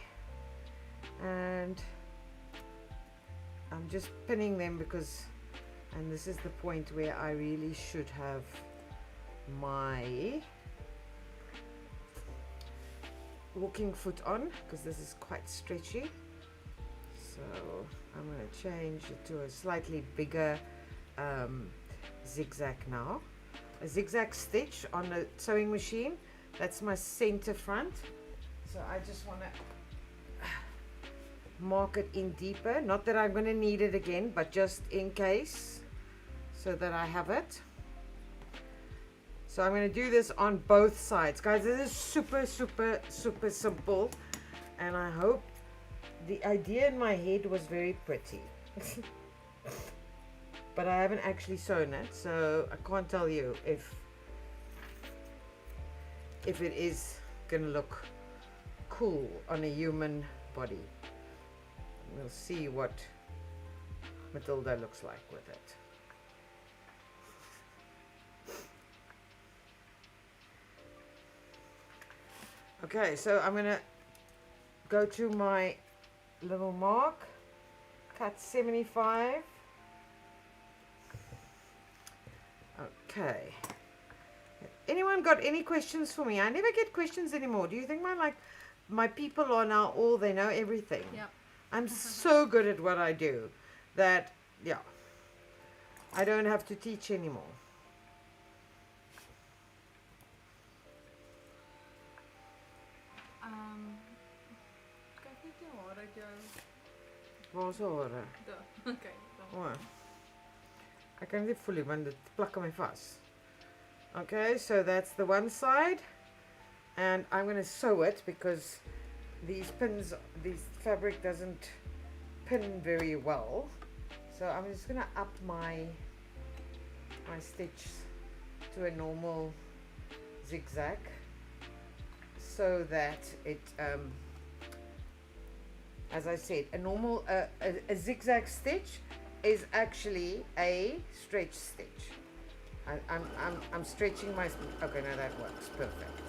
and I'm just pinning them because, and this is the point where I really should have my walking foot on, because this is quite stretchy. So I'm going to change it to a slightly bigger zigzag now. A zigzag stitch on the sewing machine. That's my center front. So I just want to mark it in deeper. Not that I'm going to need it again, but just in case, so that I have it. So I'm going to do this on both sides. Guys, this is super, super, super simple. And I hope the idea in my head was very pretty. But I haven't actually sewn it, so I can't tell you if it is going to look cool on a human body. We'll see what Matilda looks like with it. Okay, so I'm going to go to my little mark, cut 75. Okay. Anyone got any questions for me? I never get questions anymore. Do you think my people are now all, they know everything? Yep. I'm so good at what I do that, yeah, I don't have to teach anymore. Waar is haar? Okay. O. Ek kan dit nie voel nie want dit plak aan my vas. Okay, so that's the one side, and I'm going to sew it because these fabric doesn't pin very well. So I'm just going to up my stitch to a normal zigzag so that it as I said, a normal a zigzag stitch is actually a stretch stitch. I'm stretching my, okay, now that works perfect.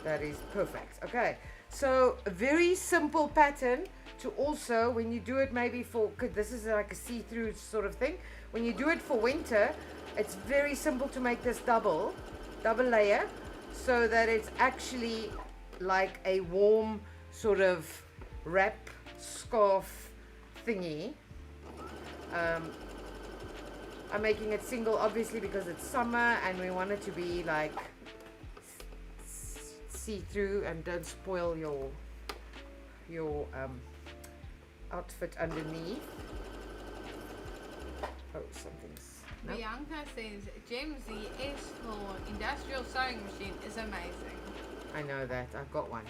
That is perfect. Okay, so a very simple pattern to also, when you do it maybe for, cause this is like a see-through sort of thing, when you do it for winter, it's very simple to make this double layer so that it's actually like a warm sort of wrap scarf thingy. I'm making it single obviously because it's summer and we want it to be like see-through and don't spoil your outfit underneath. Oh, something's no? Bianca says 𝐓𝐈𝐓 for industrial sewing machine is amazing. I know that. I've got one.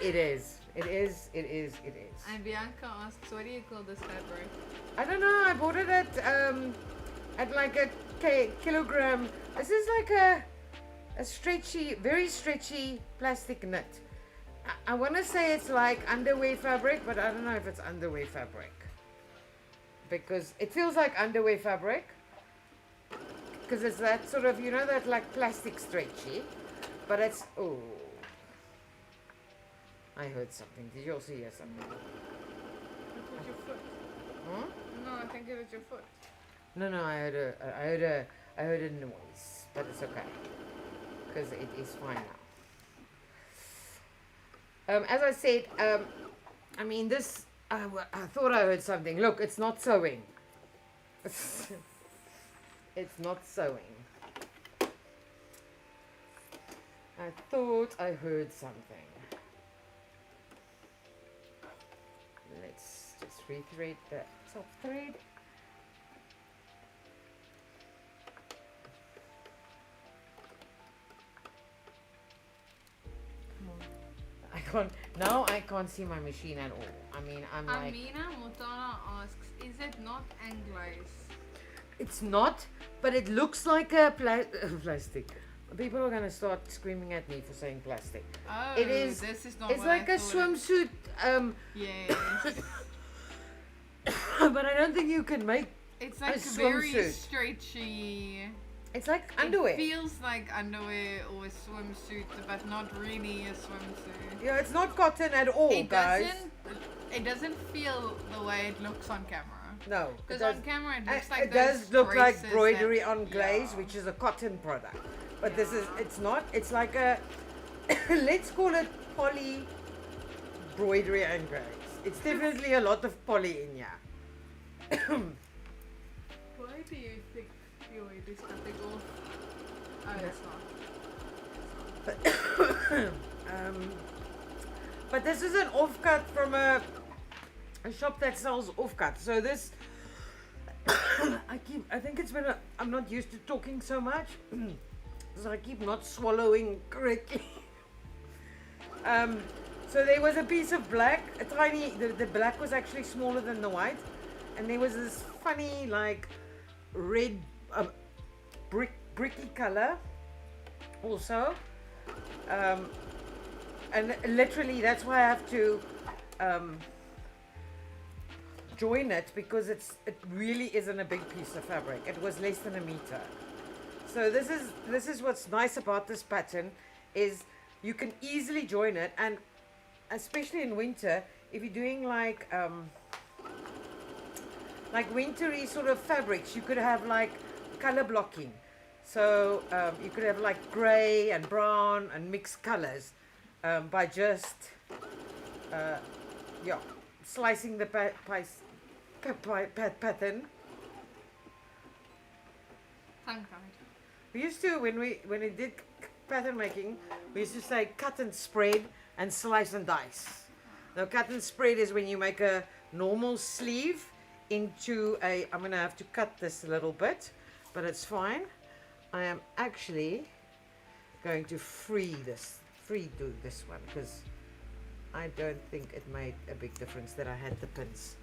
It is. And Bianca asks, what do you call this fabric? I don't know. I bought it at like a kilogram. This is like a stretchy, very stretchy plastic knit. I want to say it's like underwear fabric, but I don't know if it's underwear fabric. Because it feels like underwear fabric. Because it's that sort of, you know, that like plastic stretchy. But it's, oh. I heard something. Did you also hear something? Was your foot? Huh? No, I think it was your foot. No, I heard a noise, but it's okay because it is fine now. As I said, I mean this. I thought I heard something. Look, it's not sewing. It's not sewing. I thought I heard something. Let's just rethread the top thread. I can't see my machine at all. I mean, I'm like, Amina Mutana asks, is it not anglaise? it's not, but it looks like a plastic. People are gonna start screaming at me for saying plastic. Oh, it is. This is not. It's what like I a thought swimsuit. Yes. But I don't think you can make. It's like a very swimsuit. stretchy. It's like underwear. It feels like underwear or a swimsuit, but not really a swimsuit. Yeah, it's not cotton at all, guys. It doesn't feel the way it looks on camera. No, Because on camera it looks like it does look like braces broidery that- on glaze, yeah. which is a cotton product. But Yeah. this is, it's not. It's like a, let's call it poly broidery and glaze. It's definitely a lot of poly in here. Why do you think your head is cutting off? Oh, it's not. But this is an offcut from a shop that sells offcut. So this, I think it's been I'm not used to talking so much. So I keep not swallowing correctly. So there was a piece of black, a tiny, the black was actually smaller than the white. And there was this funny like red bricky color also. And literally that's why I have to join it, because it really isn't a big piece of fabric. It was less than a meter. So this is what's nice about this pattern, is you can easily join it, and especially in winter, if you're doing like wintry sort of fabrics, you could have like color blocking. So you could have like gray and brown and mixed colors by just slicing the pattern. Tongue tied. We used to, when we did pattern making, we used to say cut and spread and slice and dice. Now cut and spread is when you make a normal sleeve into a, I'm going to have to cut this a little bit, but it's fine. I am actually going to free do this one because I don't think it made a big difference that I had the pins.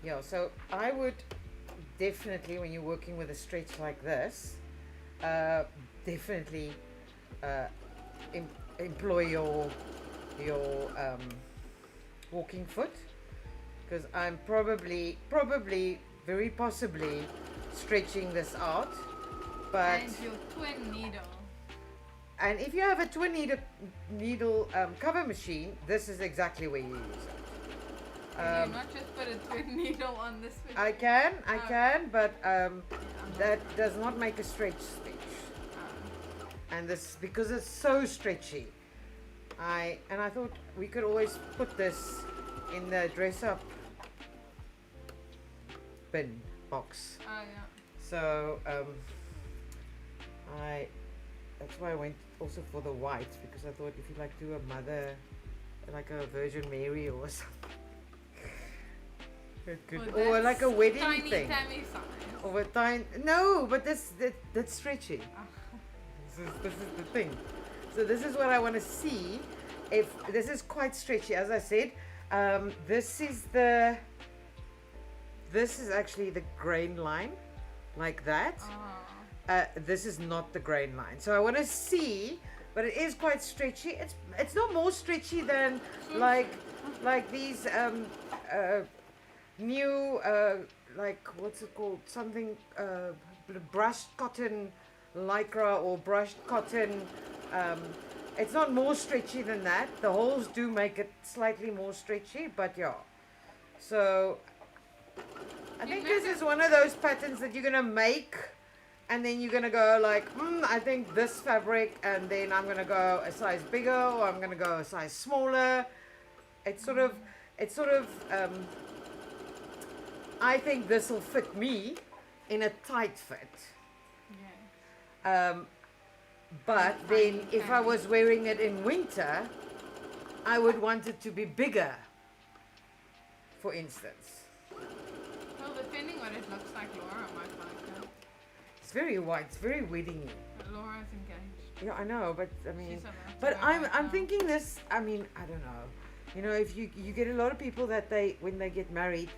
Yeah, so I would definitely, when you're working with a stretch like this, definitely employ your walking foot, because I'm probably very possibly stretching this out. But And your twin needle. and if you have a twin needle cover machine, this is exactly where you use it. Can you not just put a twin needle on this machine? I can, but that does not make a stretch stitch. And this, because it's so stretchy, I thought we could always put this in the dress up bin box. Oh yeah. So that's why I went also for the white, because I thought if you like do a mother, like a Virgin Mary or something, it could, Well, or like a wedding tiny thing, Tammy size. or a tiny. No, but that's stretchy. Oh. This is the thing. So this is what I want to see. If this is quite stretchy, as I said, this is actually the grain line, like that. Oh. This is not the grain line. So I want to see, but it is quite stretchy. It's not more stretchy than like these new like, what's it called? Something brushed cotton lycra or brushed cotton. It's not more stretchy than that. The holes do make it slightly more stretchy, but yeah. So I think this is one of those patterns that you're gonna make, and then you're gonna go like, I think this fabric, and then I'm gonna go a size bigger, or I'm gonna go a size smaller. It's sort of I think this will fit me in a tight fit. Yeah. But then if I was wearing it in winter, I would want it to be bigger, for instance. Well, depending what it looks like, Laura might like it. It's very white, it's very weddingy. Laura's engaged. Yeah, I know, but I mean, She's allowed to but go I'm right now. thinking this, I mean, I don't know. You know, if you get a lot of people that when they get married,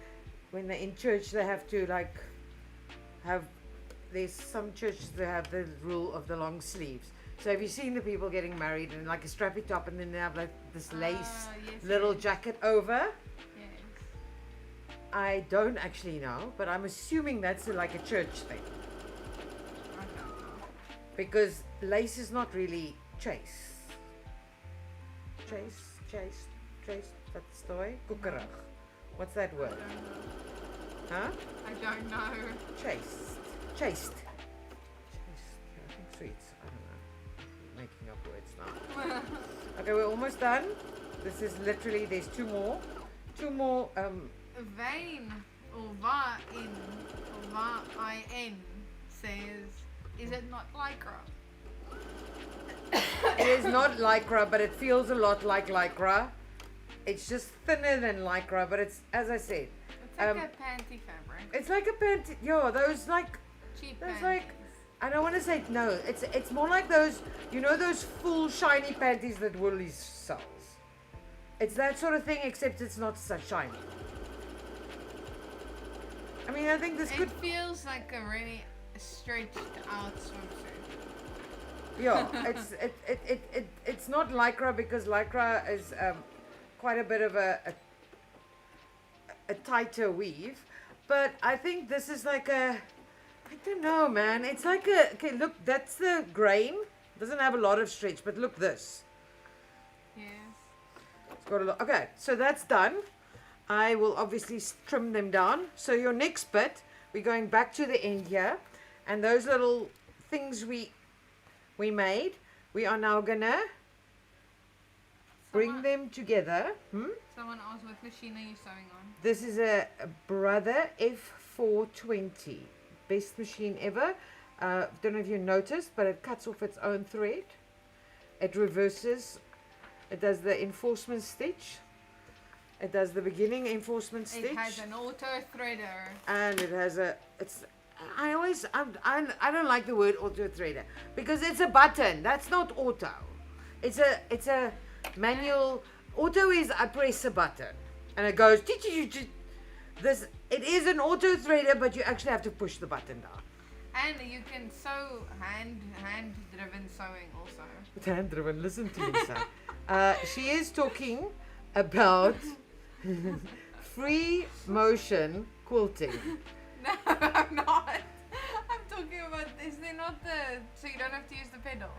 when they're in church, they have to like there's some churches that have the rule of the long sleeves. So have you seen the people getting married in like a strappy top, and then they have like this lace Yes, little yes. jacket over? Yes. I don't actually know, but I'm assuming that's like a church thing, I don't know. because lace is not really chase, that's the way. Koekerig. What's that I word? don't know. Huh? I don't know. Chased. I think sweets. I don't know. Making up words now. Okay, we're almost done. This is literally, there's two more. Vein or va-in says, is it not lycra? It is not lycra, but it feels a lot like lycra. It's just thinner than lycra, but it's, as I said, It's like a panty fabric. it's like a panty. Yeah, those like, Cheap there's panties. like, I don't want to say no. It's more like those, you know, those full shiny panties that Woolies sells. It's that sort of thing, except it's not so shiny. I mean, I think this could, It feels like a really stretched out swimsuit. yeah. It's not lycra, because lycra is quite a bit of a tighter weave, but I think this is like a, I don't know, man. It's like a, okay, look, that's the grain. Doesn't have a lot of stretch, but look this. Yes. It's got a lot. Okay, so that's done. I will obviously trim them down. So your next bit, we're going back to the end here, and those little things we made, we are now gonna bring them together. Someone asked, what machine are you sewing on? This is a Brother F420, best machine ever. Don't know if you noticed, but it cuts off its own thread. It reverses. It does the enforcement stitch. It does the beginning enforcement stitch. It has an auto threader. And it has a, I don't like the word auto threader because it's a button. That's not auto. It's a manual. Auto is I press a button and it goes. This, it is an auto threader, but you actually have to push the button down. And you can sew hand-driven sewing also. It's hand-driven. Listen to me, son. She is talking about free motion quilting. No, I'm not. I'm talking about, is there not the, so you don't have to use the pedal?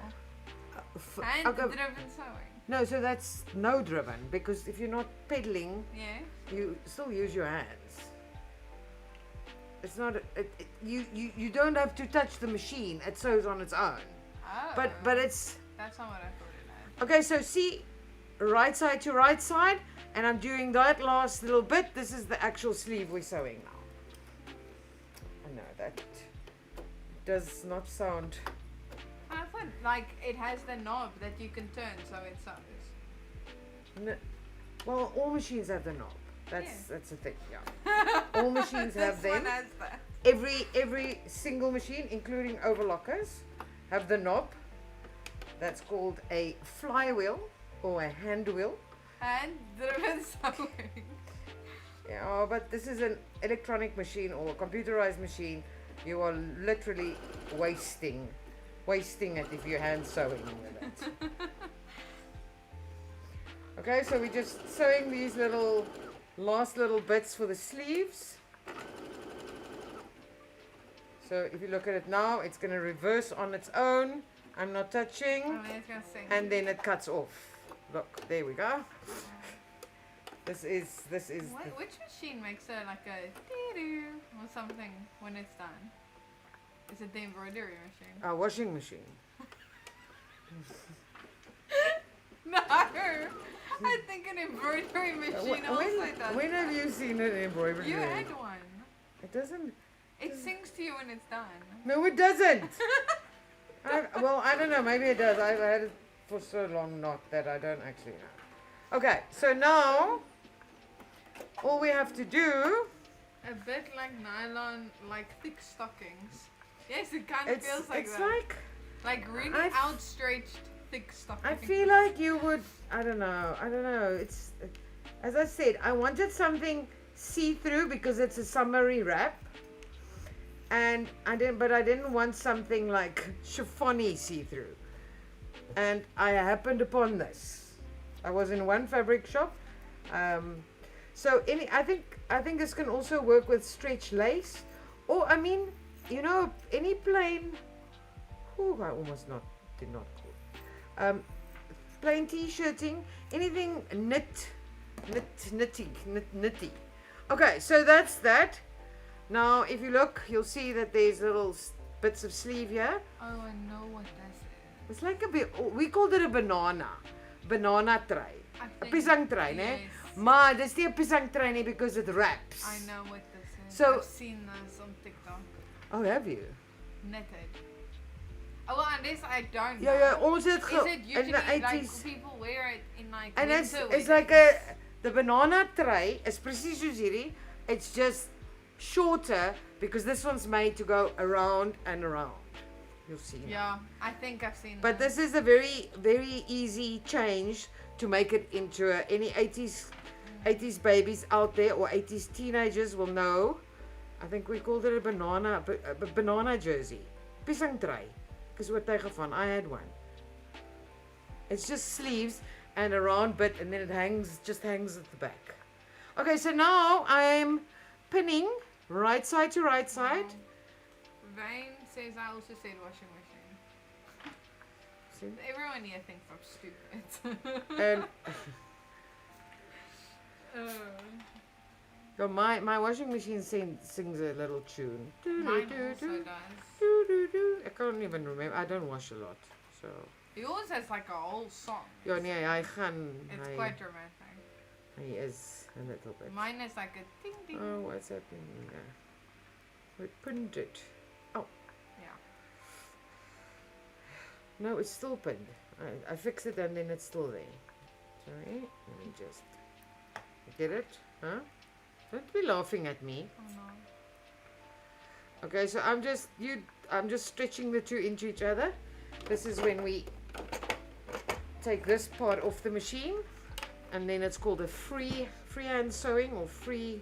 Hand-driven sewing. No, so that's no driven, because if you're not pedaling, Yeah. you still use your hands. It's not, you don't have to touch the machine, it sews on its own. Oh. But it's, That's not what I thought it had. okay, so see, right side to right side, and I'm doing that last little bit. This is the actual sleeve we're sewing now. I know that does not sound. I thought like it has the knob that you can turn so it sews. Well, all machines have the knob. Yeah. That's the thing. Yeah. All machines have This them. one has that. Every single machine, including overlockers, have the knob. That's called a flywheel or a hand wheel. Hand-driven sewing. Yeah, but this is an electronic machine or a computerized machine. You are literally wasting it if you're hand sewing with it. Okay, so we're just sewing these last little bits for the sleeves. So if you look at it now, it's going to reverse on its own. I'm not touching. Oh, it's gonna sing. And then it cuts off. Look, there we go. This is Which machine makes like a doo-doo or something when it's done? Is it the embroidery machine? a washing machine. No, I think an embroidery machine also does. When have you seen an embroidery? You had one. It doesn't. It sings to you when it's done. No, it doesn't. Well, I don't know. Maybe it does. I've had it for so long, not that I don't actually know. Okay, so now all we have to do. A bit like nylon, like thick stockings. Yes, it kind of feels like it's that. Like really I outstretched, thick stockings. I feel like you would. I don't know. It's as I said. I wanted something see-through because it's a summery wrap. And I didn't want something like chiffony see-through. And I happened upon this. I was in one fabric shop. So I think this can also work with stretch lace. Or I mean, you know, any plain. Oh, I almost did not call. Plain t-shirting, anything nitty. Okay, so that's that. Now, if you look, you'll see that there's little bits of sleeve here. Oh, I know what this is. It's like a bit, we called it a banana tray. A pisang tray, ne? Yes. Maar dis nie 'n pisang tray nie because it wraps. I know what this is. So- I've seen this on TikTok. Oh, have you? Knitted. Oh, well, unless I don't Yeah, know. yeah, ons het Is it in usually the like 80s. people wear it in like And winter it's like weddings? the banana tray is presies soos hierdie. It's just shorter because this one's made to go around and around. You'll see. Yeah, I think I've seen But that. this is a very, very easy change to make it into any 80s babies out there or 80s teenagers will know. I think we called it a banana jersey. Pisang tray. Dis oortuig van. I had one. It's just sleeves and a round bit and then it just hangs at the back. Okay, so now I'm pinning right side to right side. Vane says I also said washing machine. See? Everyone here thinks I'm stupid. And Uh, so my washing machine sings a little tune. mine also does. I can't even remember. I don't wash a lot. So Yours has like a whole song. ja nee, hy gaan It's hy, quite dramatic. he is a little bit. Mine is like a ding ding. Oh, what's happening here? We pinned it. Oh, Yeah. no, it's still pinned. I fixed it and then it's still there. Sorry, let me just Get it? Huh? Don't be laughing at me. Oh no. Okay, so I'm just stretching the two into each other. This is when we take this part off the machine, and then it's called a freehand sewing or free.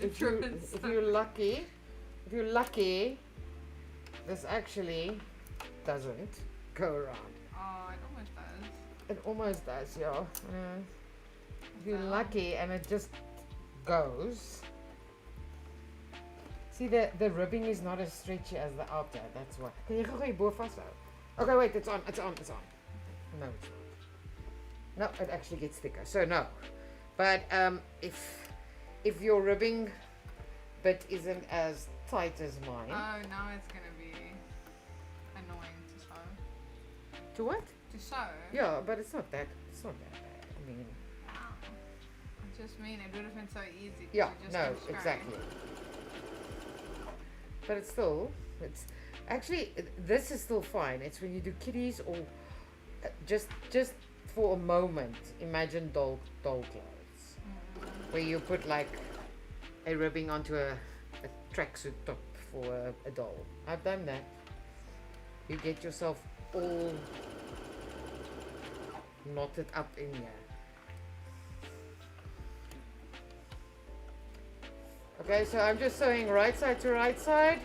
If you're lucky, this actually doesn't go around. Oh, it almost does. It almost does, yeah. If you're lucky and it just goes. See, the ribbing is not as stretchy as the outer, that's why. Can you go both vashou? Okay, wait, it's on. No, it's not. No, it actually gets thicker, so no. But if your ribbing bit isn't as tight as mine. Oh, now it's gonna be annoying to sew. To what? To sew? Yeah, but it's not that bad. I mean. Wow. I just mean it would have been so easy. Yeah, just no, go straight. exactly. But it's actually, this is still fine. It's when you do kitties or just for a moment, imagine doll clothes, where you put like a ribbing onto a tracksuit top for a doll. I've done that. You get yourself all knotted up in here. Okay, so I'm just sewing right side to right side.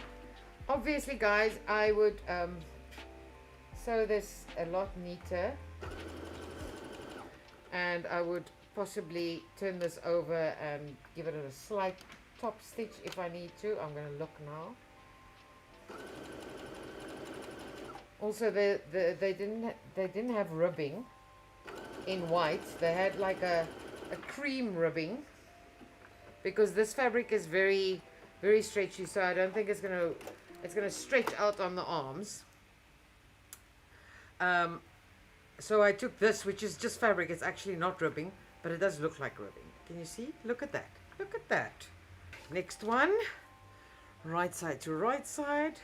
Obviously, guys, I would sew this a lot neater, and I would possibly turn this over and give it a slight top stitch if I need to. I'm going to look now. Also, they didn't have ribbing in white. They had like a cream ribbing, because this fabric is very stretchy, so I don't think it's gonna stretch out on the arms. So I took this, which is just fabric. It's actually not ribbing, but it does look like ribbing. Can you see? Look at that. Look at that. Next one, right side to right side.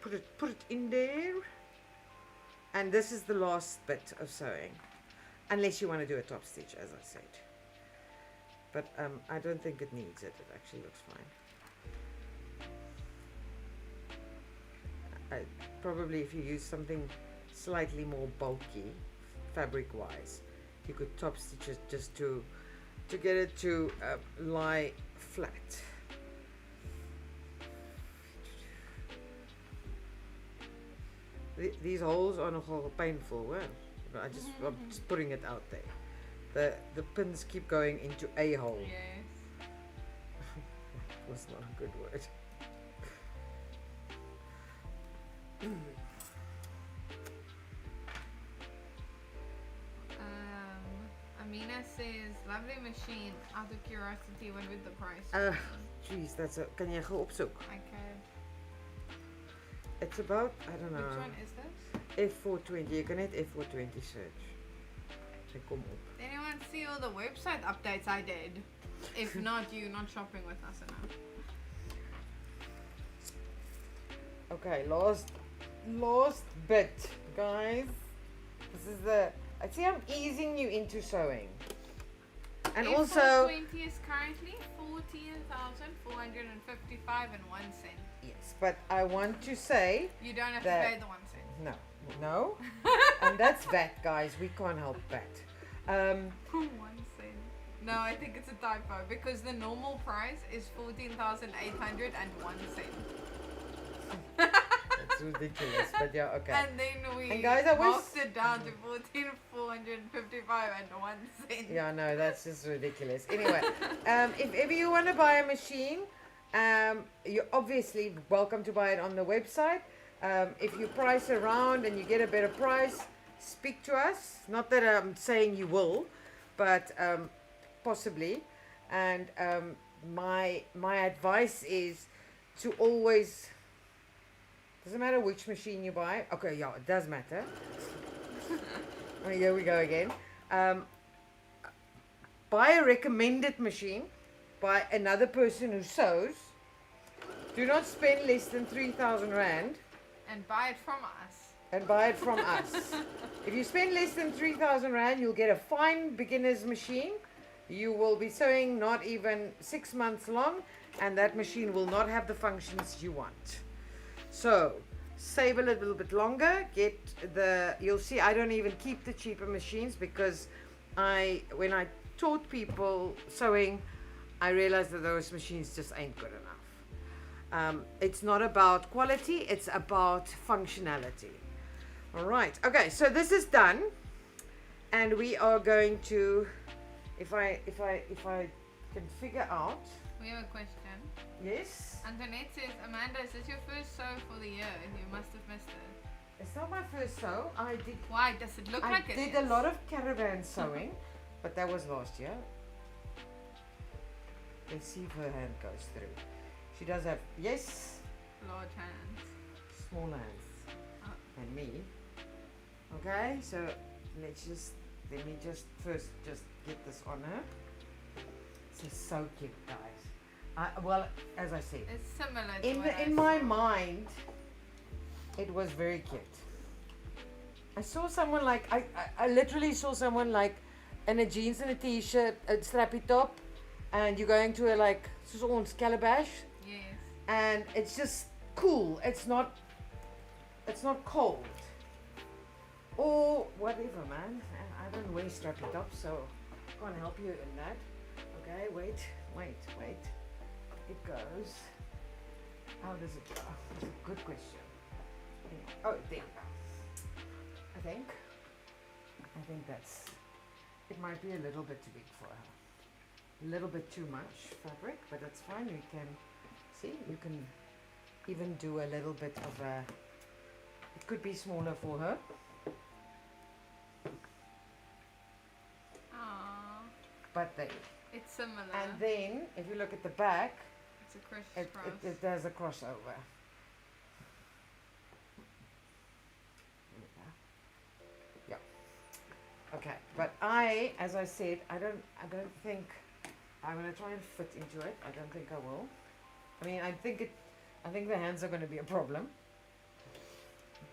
Put it in there. And this is the last bit of sewing, unless you want to do a top stitch, as I said. But I don't think it needs it. It actually looks fine. Probably if you use something slightly more bulky, fabric-wise, you could top stitch it just to get it to lie flat. These holes are nogal painful, well. I'm just putting it out there. The pins keep going into a hole. Yes. Was not a good word. Amina says, lovely machine. Out of curiosity, what would the price be? Jeez, that's a. Kan jy gou opsoek? Okay. It's about, I don't know. Which one is this? 𝐓𝐴420. You can hit 𝐓420 search. Sy kom op. Did anyone see all the website updates I did? If not, you're not shopping with us enough. Okay, last bit, guys. This is the. I see I'm easing you into sewing. And also. 𝐓420 is currently 14,455 and 1 cent. Yes, but I want to say. You don't have that, to pay the 1 cent. No. And that's VAT, guys. We can't help VAT. 1 cent. No, I think it's a typo because the normal price is 14,800 and 1 cent. That's ridiculous, but yeah, okay. And then we guys, I marked it down to 14,455 and 1 cent. Yeah, no, that's just ridiculous. Anyway, if ever you want to buy a machine, you're obviously welcome to buy it on the website. If you price around and you get a better price, speak to us. Not that I'm saying you will, but possibly. And my advice is to always, doesn't matter which machine you buy. Okay, yeah, it does matter. Oh, here we go again. Buy a recommended machine by another person who sews. Do not spend less than 3,000 Rand. And buy it from us. and buy it from us. If you spend less than 3,000 Rand, you'll get a fine beginner's machine. You will be sewing not even 6 months long, and that machine will not have the functions you want. So save a little bit longer. You'll see I don't even keep the cheaper machines, because when I taught people sewing, I realized that those machines just ain't good enough. It's not about quality, it's about functionality. All right, okay, so this is done, and we are going to, if I can figure out. We have a question. Yes. Antoinette says, Amanda, is this your first sew for the year? You must have missed it. It's not my first sew. Why does it look like it? I did a lot of caravan sewing, but that was last year. Let's see if her hand goes through. She does have, yes, large hands, small hands, and me. Okay, so let me just first get this on her. This is so cute, guys. Well, as I said, it's similar to in my mind, it was very cute. I saw someone like I literally saw someone like in a jeans and a t-shirt, a strappy top, and you're going to a like soos calabash. Yes. And it's just cool. It's not cold or whatever, man. I don't wear strappy tops, so I can't help you in that. Okay, wait. It goes. How does it go? That's a good question. Oh, there we go. I think it might be a little bit too big for her. A little bit too much fabric, but that's fine. We can see, you can even do a little bit of a, it could be smaller for her. Aww. But there. It's similar. And then, if you look at the back, it's a cross. It does a crossover. Yeah. Okay, but as I said, I don't think I'm gonna try and fit into it. I don't think I will. I mean, I think the hands are gonna be a problem.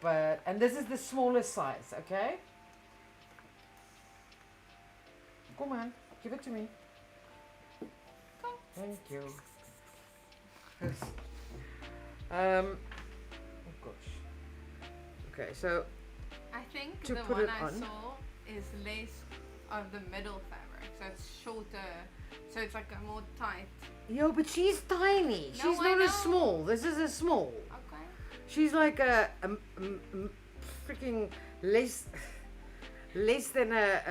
And this is the smallest size, okay? Come on, give it to me. Thank you. Oh gosh. Okay, so I think to the put one it I on. saw is less of the middle fabric, so it's shorter, so it's like a more tight. Yo, but she's tiny. No, She's I not a know. small. This is a small. Okay. She's like a freaking less than a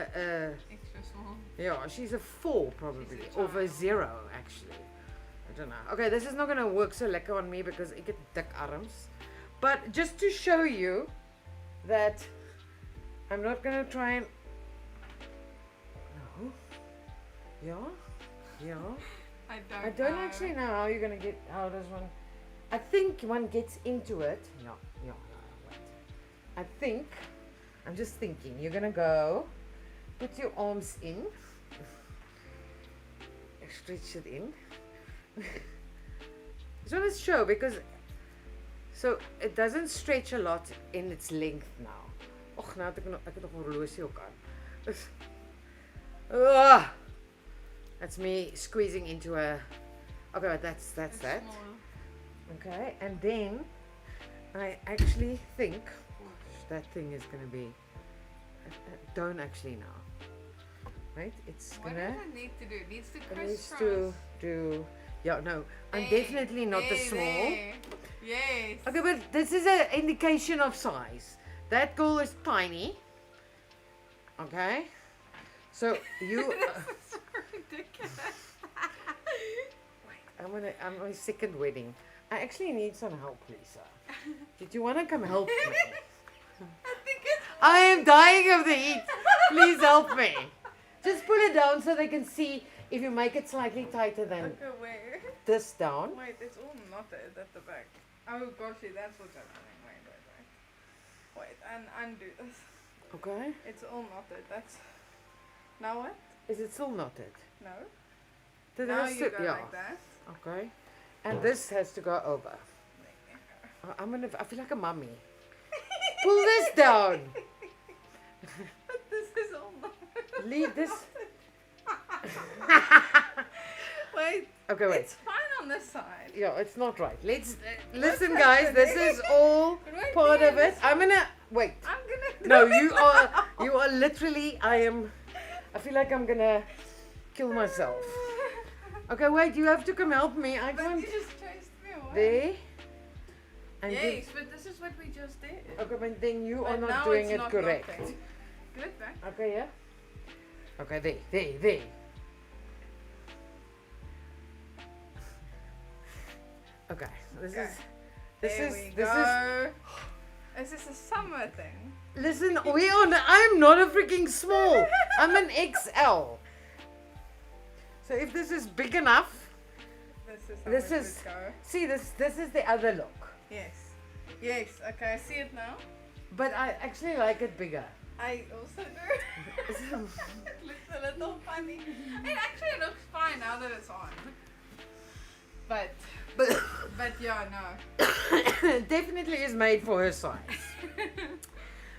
Extra small. yeah, she's a 4 probably, She's a or a child. 0 actually. I don't know. Okay, this is not gonna work so lekker on me because I get thick arms. But just to show you that I'm not gonna try and no. Yeah. I don't know. actually know how you're gonna get how does one. I think one gets into it. Yeah. Wait. I'm just thinking. You're gonna go, put your arms in, stretch it in. Just want to show because so it doesn't stretch a lot in its length now. Och, nou ek het nog 'n horlosie ook aan. That's me squeezing into a. Okay, that's that. Small. Okay, and then I actually think that thing is gonna be. Don't actually know. Right? It's What gonna. does it need to do? It needs to It crisscross. needs to do. Yeah, no, I'm There, definitely not the there, small. there. Yes. Okay, but this is an indication of size. That girl is tiny. Okay, so you. This is ridiculous. Wait, I'm on my second wedding. I actually need some help, Lisa. Did you want to come help me? I think it's. I am dying of the heat. Please help me. Just pull it down so they can see if you make it slightly tighter than Okay, wait. this down. Wait, it's all knotted at the back. Oh gosh, that's what's happening. Wait, and undo this. Okay. It's all knotted. That's. Now what? Is it still knotted? No. That Now has you to- go yeah. like that. Okay. And this has to go over. There you go. I feel like a mummy. Pull this down. But this is all. Leave this. Wait. Okay, wait. It's fine on this side. Yeah, it's not right. Let's listen, guys. This is all Wait, part of yeah, it. I'm gonna wait. I'm gonna. No, you are literally. I feel like I'm gonna kill myself. Okay, wait. You have to come help me. I But can't. you just chased me away. There. And Yes, but this is what we just did. okay, but then you But are not now doing it's it not correct. nothing. Give it back. Okay, yeah. Okay, there. Okay, this Okay. is. This There is. we This is. go. Is this a summer thing? Listen, I'm not a freaking small. I'm an XL. So if this is big enough, This is how it would go. see this is the other look. Yes. Yes. Okay, I see it now. But I actually like it bigger. I also do. It looks a little funny. It actually looks fine now that it's on. But yeah, no. It definitely is made for her size.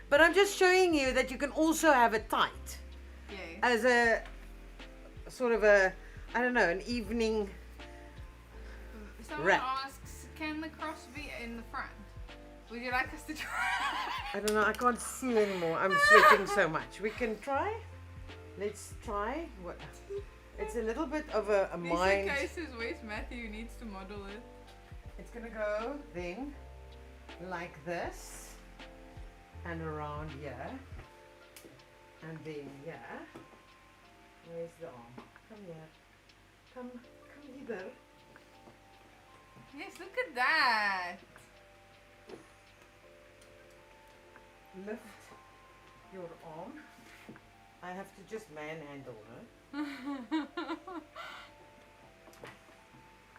But I'm just showing you that you can also have it tight Yes. as a sort of a, I don't know, an evening. Someone wrap. asks, can the cross be in the front? Would you like us to try? I don't know, I can't see anymore. I'm sweating so much. We can try. Let's try. What? It's a little bit of a mind. Lisa K says, where's Matthew? Needs to model it. It's gonna go then like this and around here and then here. Where's the arm? Come here. Come hither. Yes, look at that. Lift your arm. I have to just manhandle her.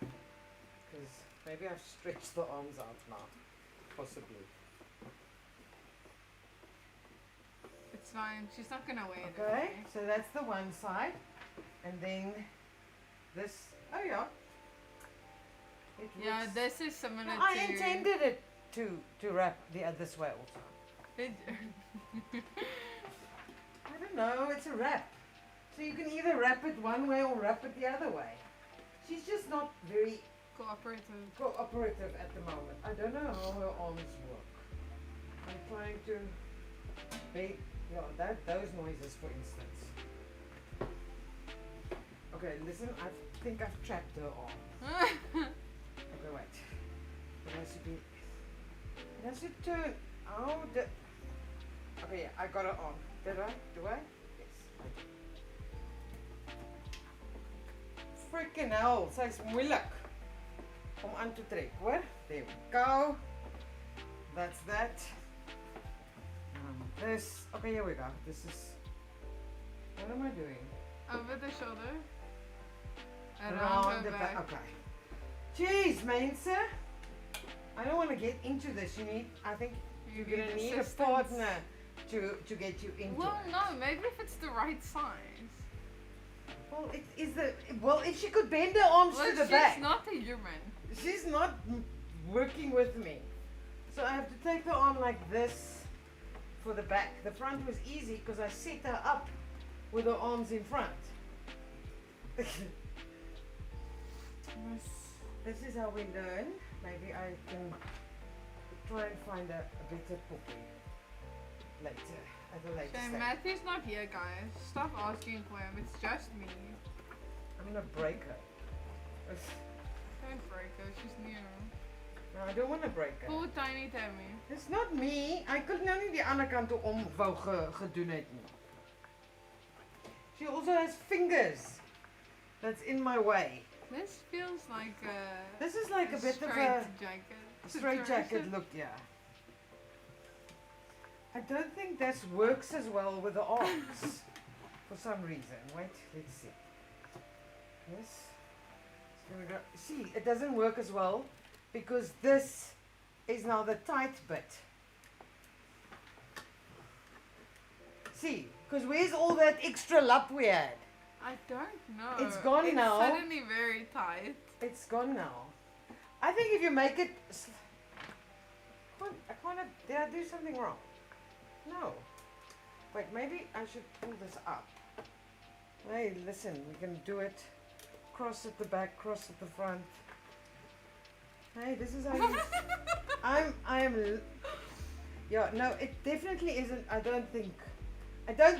Because maybe I've stretched the arms out now. Possibly. It's fine. She's not gonna wear it. Okay, so that's the one side. And then this. Oh yeah. It Yeah, looks- this is similar No, to. I intended it to wrap this way also. I don't know, it's a wrap. So you can either wrap it one way or wrap it the other way. She's just not very cooperative at the moment. I don't know how her arms work. I'm trying to make, those noises for instance. Okay, listen, I think I've trapped her arm. Okay, wait. It has to be. It has to turn. Oh, okay, yeah, I got it on. Did I? Do I? Yes, I do. Freaking hell, sy's moeilik om aan te trek, hoor? There we go. That's that. This. Okay, here we go. This is. What am I doing? Over the shoulder. Around Around her the back. Okay. Jeez, mense. I don't want to get into this. I think you're You gonna need assistance. a partner to get you into Well, it. no, maybe if it's the right size. Well, it is the. Well, if she could bend her arms Well, to the she's back, not a human. she's not working with me. So I have to take her arm like this for the back. The front was easy because I set her up with her arms in front. This is how we learn. Maybe I can try and find a better puppy later, at a later So stage. Matthew's not here, guys. Stop asking for him. It's just me. I'm gonna break her. Don't break her. She's new. No, I don't want to break her. Poor tiny Tammy. It's not me. I could nou nie die ander kant toe om wou gedoen het nie. She also has fingers. That's in my way. This feels like a. This is like a bit of a jacket. straight jacket look, yeah. I don't think this works as well with the arms for some reason. Wait, let's see. Yes. There we go. See, it doesn't work as well because this is now the tight bit. See, because where's all that extra lap we had? I don't know. It's gone now. It's suddenly very tight. It's gone now. I think if you make it I can't, did I do something wrong? No. Wait, maybe I should pull this up. Hey, listen, we can do it. Cross at the back, cross at the front. Hey, this is how you... Yeah, no, it definitely isn't. I don't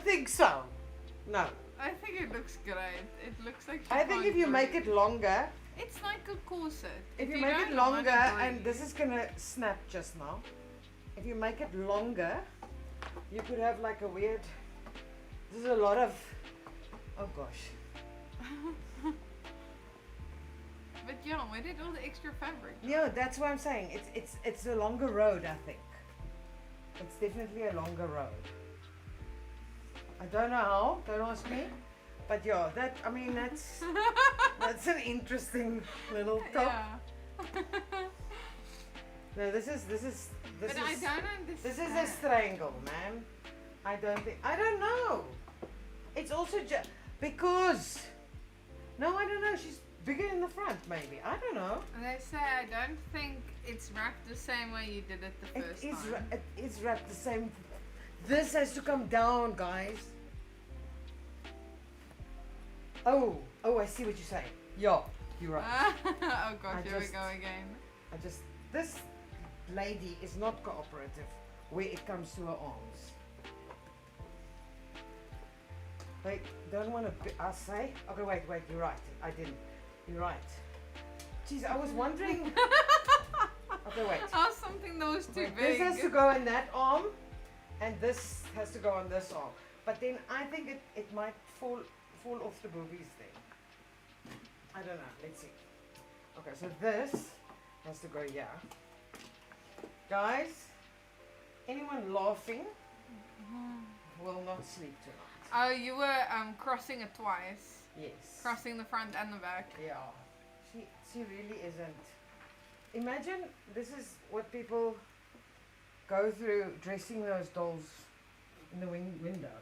think so. No. I think it looks great. It looks like I think if you make it longer, it's like a corset. if you make it longer, and this is gonna snap just now. If you make it longer, you could have like a weird. This is a lot of. Oh gosh. But yeah, where did all the extra fabric? Yeah, that's what I'm saying. It's a longer road, I think. It's definitely a longer road. I don't know how. Don't ask me. But yeah, that's an interesting little top. Yeah. No, this is. But I don't understand. This is a triangle, man. I don't know. It's also just because. No, I don't know. She's bigger in the front, maybe. I don't know. They say I don't think it's wrapped the same way you did it the first time. It is wrapped the same. This has to come down, guys. Oh, I see what you're saying. Yeah, you're right. Oh gosh, here we go again. This lady is not cooperative where it comes to her arms. Wait, don't want to. I say. Okay, wait. You're right. I didn't. You're right. Jeez, I was wondering. Okay, wait. Oh, something that was too big. This has to go in that arm, and this has to go on this arm. But then I think it might fall off the boobies thing. I don't know. Let's see. Okay, so this has to go here. Guys, anyone laughing will not sleep tonight. Oh, you were crossing it twice. Yes. Crossing the front and the back. Yeah. She really isn't. Imagine this is what people go through dressing those dolls in the window.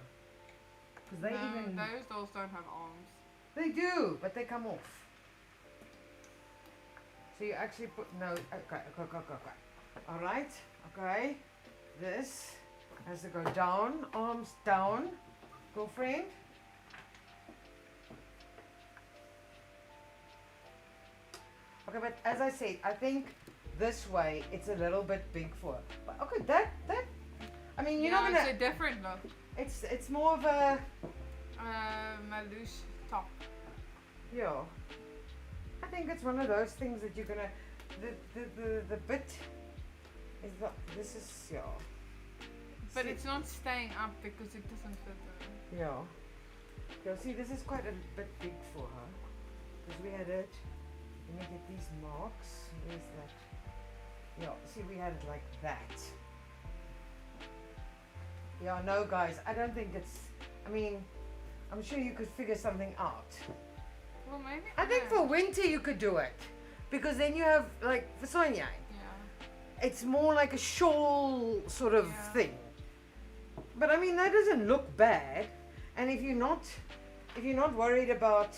Because those dolls don't have arms. They do, but they come off. So you actually put okay. All right. Okay. This has to go down, arms down. Girlfriend. Okay, but as I said, I think this way it's a little bit big for her. But okay, that I mean you're not gonna. It's a different look. It's more of a loose top. Yeah. I think it's one of those things that you're gonna the bit is not, this is yeah. But see, it's not staying up because it doesn't fit her. Yeah. Yeah, see this is quite a bit big for her. Because we had it. Let me get these marks. Where's that? Yeah, see we had it like that. Yeah, no guys, I don't think it's, I mean, I'm sure you could figure something out. Well, maybe. I think for winter you could do it. Because then you have, like, for Sonia, it's more like a shawl sort of thing. But I mean, that doesn't look bad. And if you're not worried about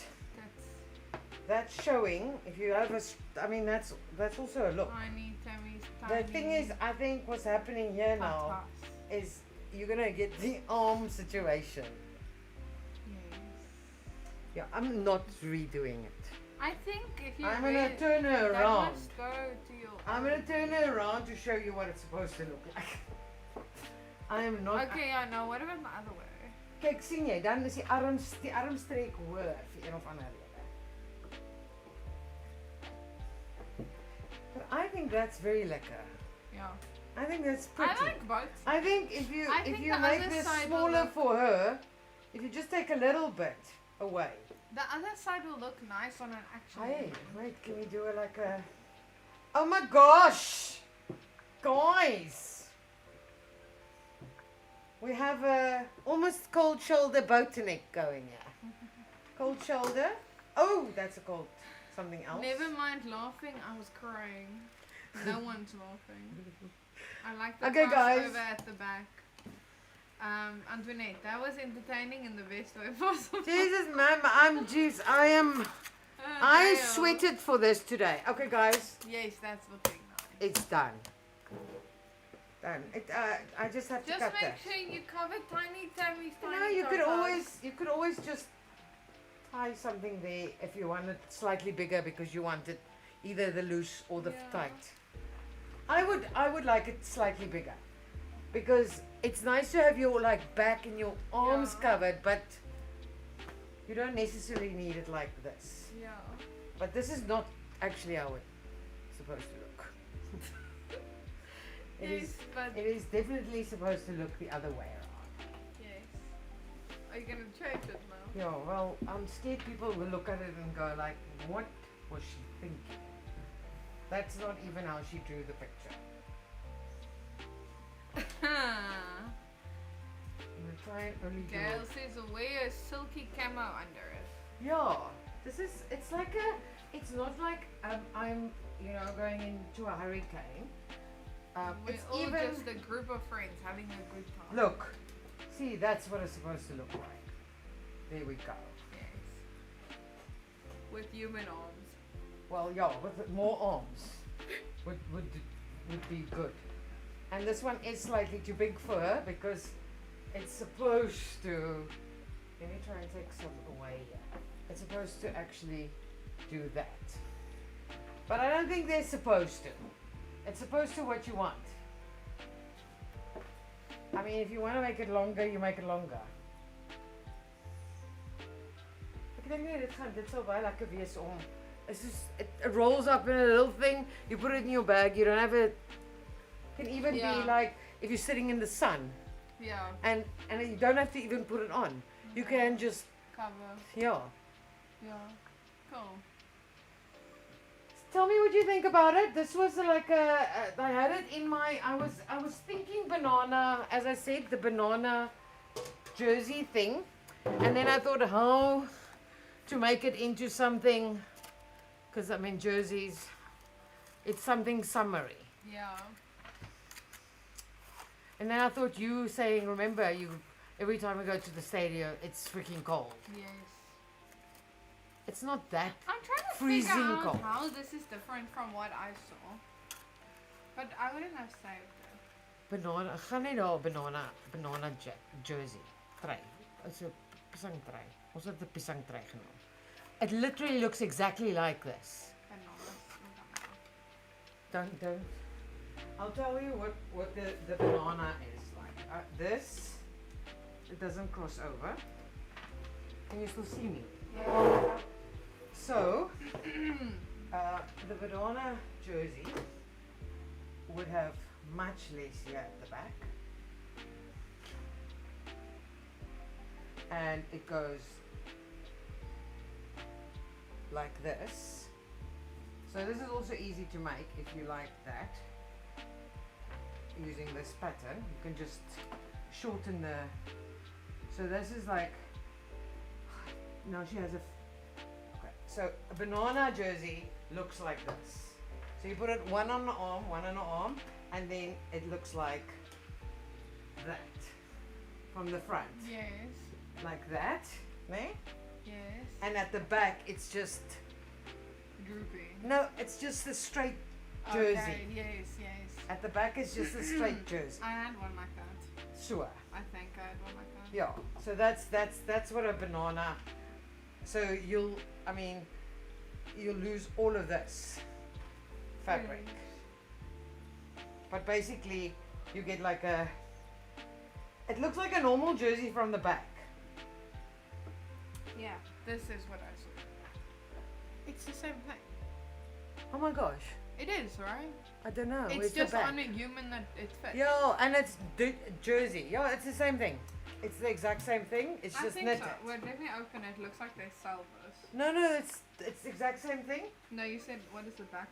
that showing, if you have a, I mean, that's also a look. Tiny, the thing is, I think what's happening here now is you're gonna get the arm situation. Yes. Yeah, I'm not redoing it. I think if you I'm gonna turn her around. That must go to your I'm gonna turn her around to show you what it's supposed to look like. I am not. Okay, I know. What about the other way? Kijk, sien jy, dan is die armstreek hoor vir een of ander rede. But I think that's very lekker. Yeah. I think that's pretty. I like both. I think if you make this smaller for her, if you just take a little bit away. The other side will look nice on an actual. Hey, wait, can we do it like a? Oh my gosh, guys! We have a almost cold shoulder botanik going here. Cold shoulder. Oh, that's a cold something else. Never mind laughing. I was crying. No one's laughing. I like the crossover at the back. Antoinette, that was entertaining in the best way possible. Jesus, ma'am, I sweated for this today. Okay, guys. Yes, that's looking nice. It's done. Done. I just have to Just cut make that. sure you cover tiny Tammy's You tiny know, toes. you could always just tie something there if you want it slightly bigger because you want it either the loose or the Yeah. tight. I would like it slightly bigger because it's nice to have your like back and your arms Yeah. covered, but you don't necessarily need it like this. Yeah. But this is not actually how it's supposed to look. Yes, but It is definitely supposed to look the other way around. yes. Are you gonna change it now? Yeah, well, I'm scared people will look at it and go like, what was she thinking? That's not even how she drew the picture. I'm gonna try and only do Gail it. says wear a silky camo under it. Yeah, it's like it's not like I'm, going into a hurricane. We're It's all even, just a group of friends having a good time. look, see, that's what it's supposed to look like. There we go. Yes. With human arms. Well, yeah, with more arms would be good. And this one is slightly too big for her because it's supposed to. Let me try and take some away here. It's supposed to actually do that. But I don't think they're supposed to. It's supposed to what you want. I mean, if you want to make it longer, you make it longer. Ek dink nie dit sal baie lekker wees om. It's just it rolls up in a little thing. You put it in your bag. You don't have it. Can even Yeah. be like if you're sitting in the sun, Yeah. and you don't have to even put it on. You can just Cover. yeah. Yeah. Cool. Tell me what you think about it. This was like I had it in my. I was thinking banana, as I said, the banana jersey thing, and then I thought how to make it into something, because I mean jerseys, it's something summery. Yeah. And then I thought you saying, remember, every time we go to the stadium, it's freaking cold. Yes. It's not that. I'm trying to Freezing figure out cold. how this is different from what I saw. But I wouldn't have saved it. Banana, gaan nie daar banana jersey. Trui. It's a pisang trui. Ons het 'n pisang trui genoem. It literally looks exactly like this. Don't. I'll tell you what the banana is like. This, it doesn't cross over. Can you still see me? Yeah. So, the banana jersey would have much less here at the back. And it goes like this. So this is also easy to make if you like that. Using this pattern, you can just shorten the. So this is like. Now she has a. Okay, so a banana jersey looks like this. So you put it one on the arm, and then it looks like that from the front, Yes. like that, ne? Yes. And at the back, it's just Droopy. no, it's just the straight jersey. Okay, yes, yes. At the back is just a straight jersey. I had one like that. Sure. I think I had one like that. Yeah. So that's what a banana. So you'll lose all of this fabric. But basically, you get like a. It looks like a normal jersey from the back. Yeah, this is what I saw. It's the same thing. Oh my gosh. It is, right? I don't know. It's Where's just the back? on a human that it fits. Yeah, and it's jersey. Yeah, it's the same thing. It's the exact same thing. It's I just think knitted. so. Well, let me open it. Looks like they sell this. No, it's the exact same thing. No, you said, what is the back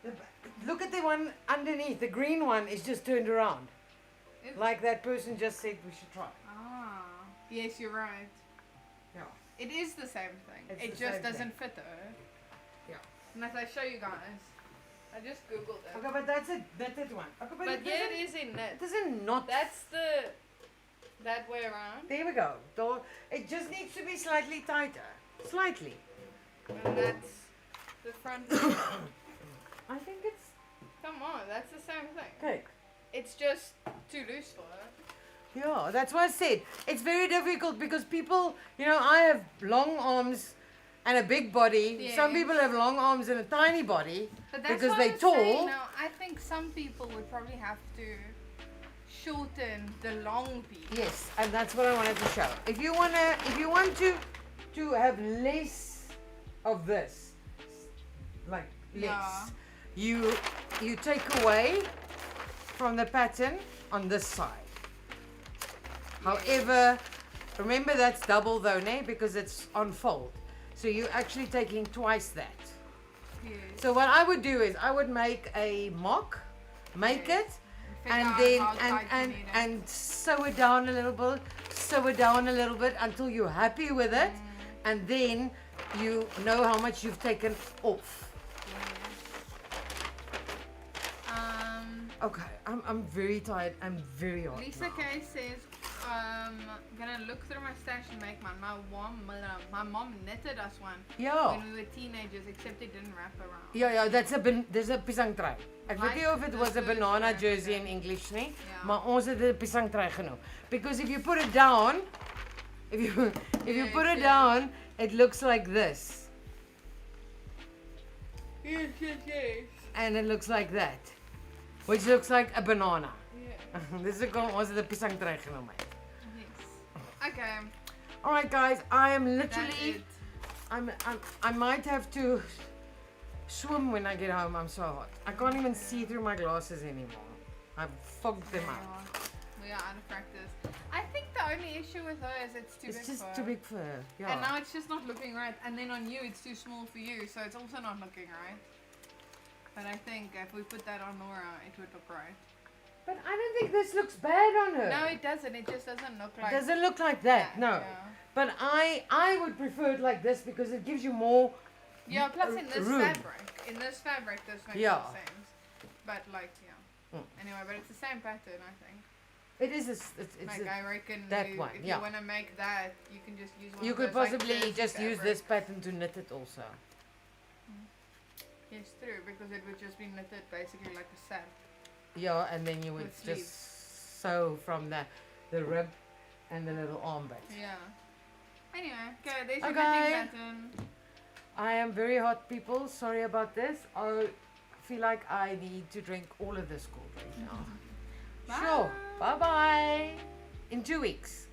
look like? Look at the one underneath. The green one is just turned around. Is- Like that person just said we should try. Ah, yes, you're right. Yeah. It is the same thing. It's It the just same doesn't fit her. Yeah. And as I show you guys, I just googled it. Okay, but that's a knitted one. Okay, But it yeah, doesn't- it is in knit. It doesn't not. That's that way around. There we go. It just needs to be slightly tighter. Slightly. And that's the front. I think it's Come on, that's the same thing. okay. it's just too loose for her. Yeah, that's what I said. It's very difficult because people, you know, I have long arms and a big body. Yeah. Some people have long arms and a tiny body But that's because what they're I was saying tall. now. I think some people would probably have to shorten the long piece. Yes, and that's what I wanted to show. If you want to have less of this, like less, you take away from the pattern on this side. However, remember that's double though, ne? Because it's on fold. So you're actually taking twice that. Yes. So what I would do is I would make a mock, make it, Figure and out then how tight you need it. and sew it down a little bit, sew it down a little bit until you're happy with it, and then you know how much you've taken off. Okay, I'm very tired. I'm very hot. Lisa now. K says, gonna look through my stash and make one. My mom knitted us one Ja. when we were teenagers, except it didn't wrap around. Ja, dis 'n pisangtrui. Ek weet nie of it was a banana jersey in English nie, Ja. maar ons het dit 'n pisangtrui genoem. Because if you put it down, if you put it down, it looks like this. Yes, yes, yes. And it looks like that. Which looks like a banana. Yeah. Dis hoekom ons dit 'n pisangtrui genoem het. Yes. Okay. Alright guys, I am That's literally it. I might have to swim when I get home. I'm so hot. I can't even see through my glasses anymore. I've fogged them up. We are out of practice. I think the only issue with her is it's too big It's just for her. too big for her. Yeah. And now it's just not looking right. And then on you, it's too small for you, so it's also not looking right. But I think if we put that on Nora, it would look right. But I don't think this looks bad on her. No, it doesn't. It just doesn't look like It doesn't look like that. No. Yeah. But I would prefer it like this because it gives you more. Yeah, plus in this room. fabric, this makes Yeah. more sense. But like, yeah. Anyway, but it's the same pattern, I think. It is. It's Like I reckon that you, one, if yeah. you want to make that, you can just use one. you of could those, like, possibly jersey just use fabric. this pattern to knit it also. Yes, true, because it would just be knitted basically like a set. Yeah, and then you would With just sleeves. sew from the rib and the little arm bit. Yeah. Anyway, okay, there's your Okay. knitting pattern. I am very hot, people. Sorry about this. I feel like I need to drink all of this cold drink now. Bye. Sure. Bye bye. In 2 weeks.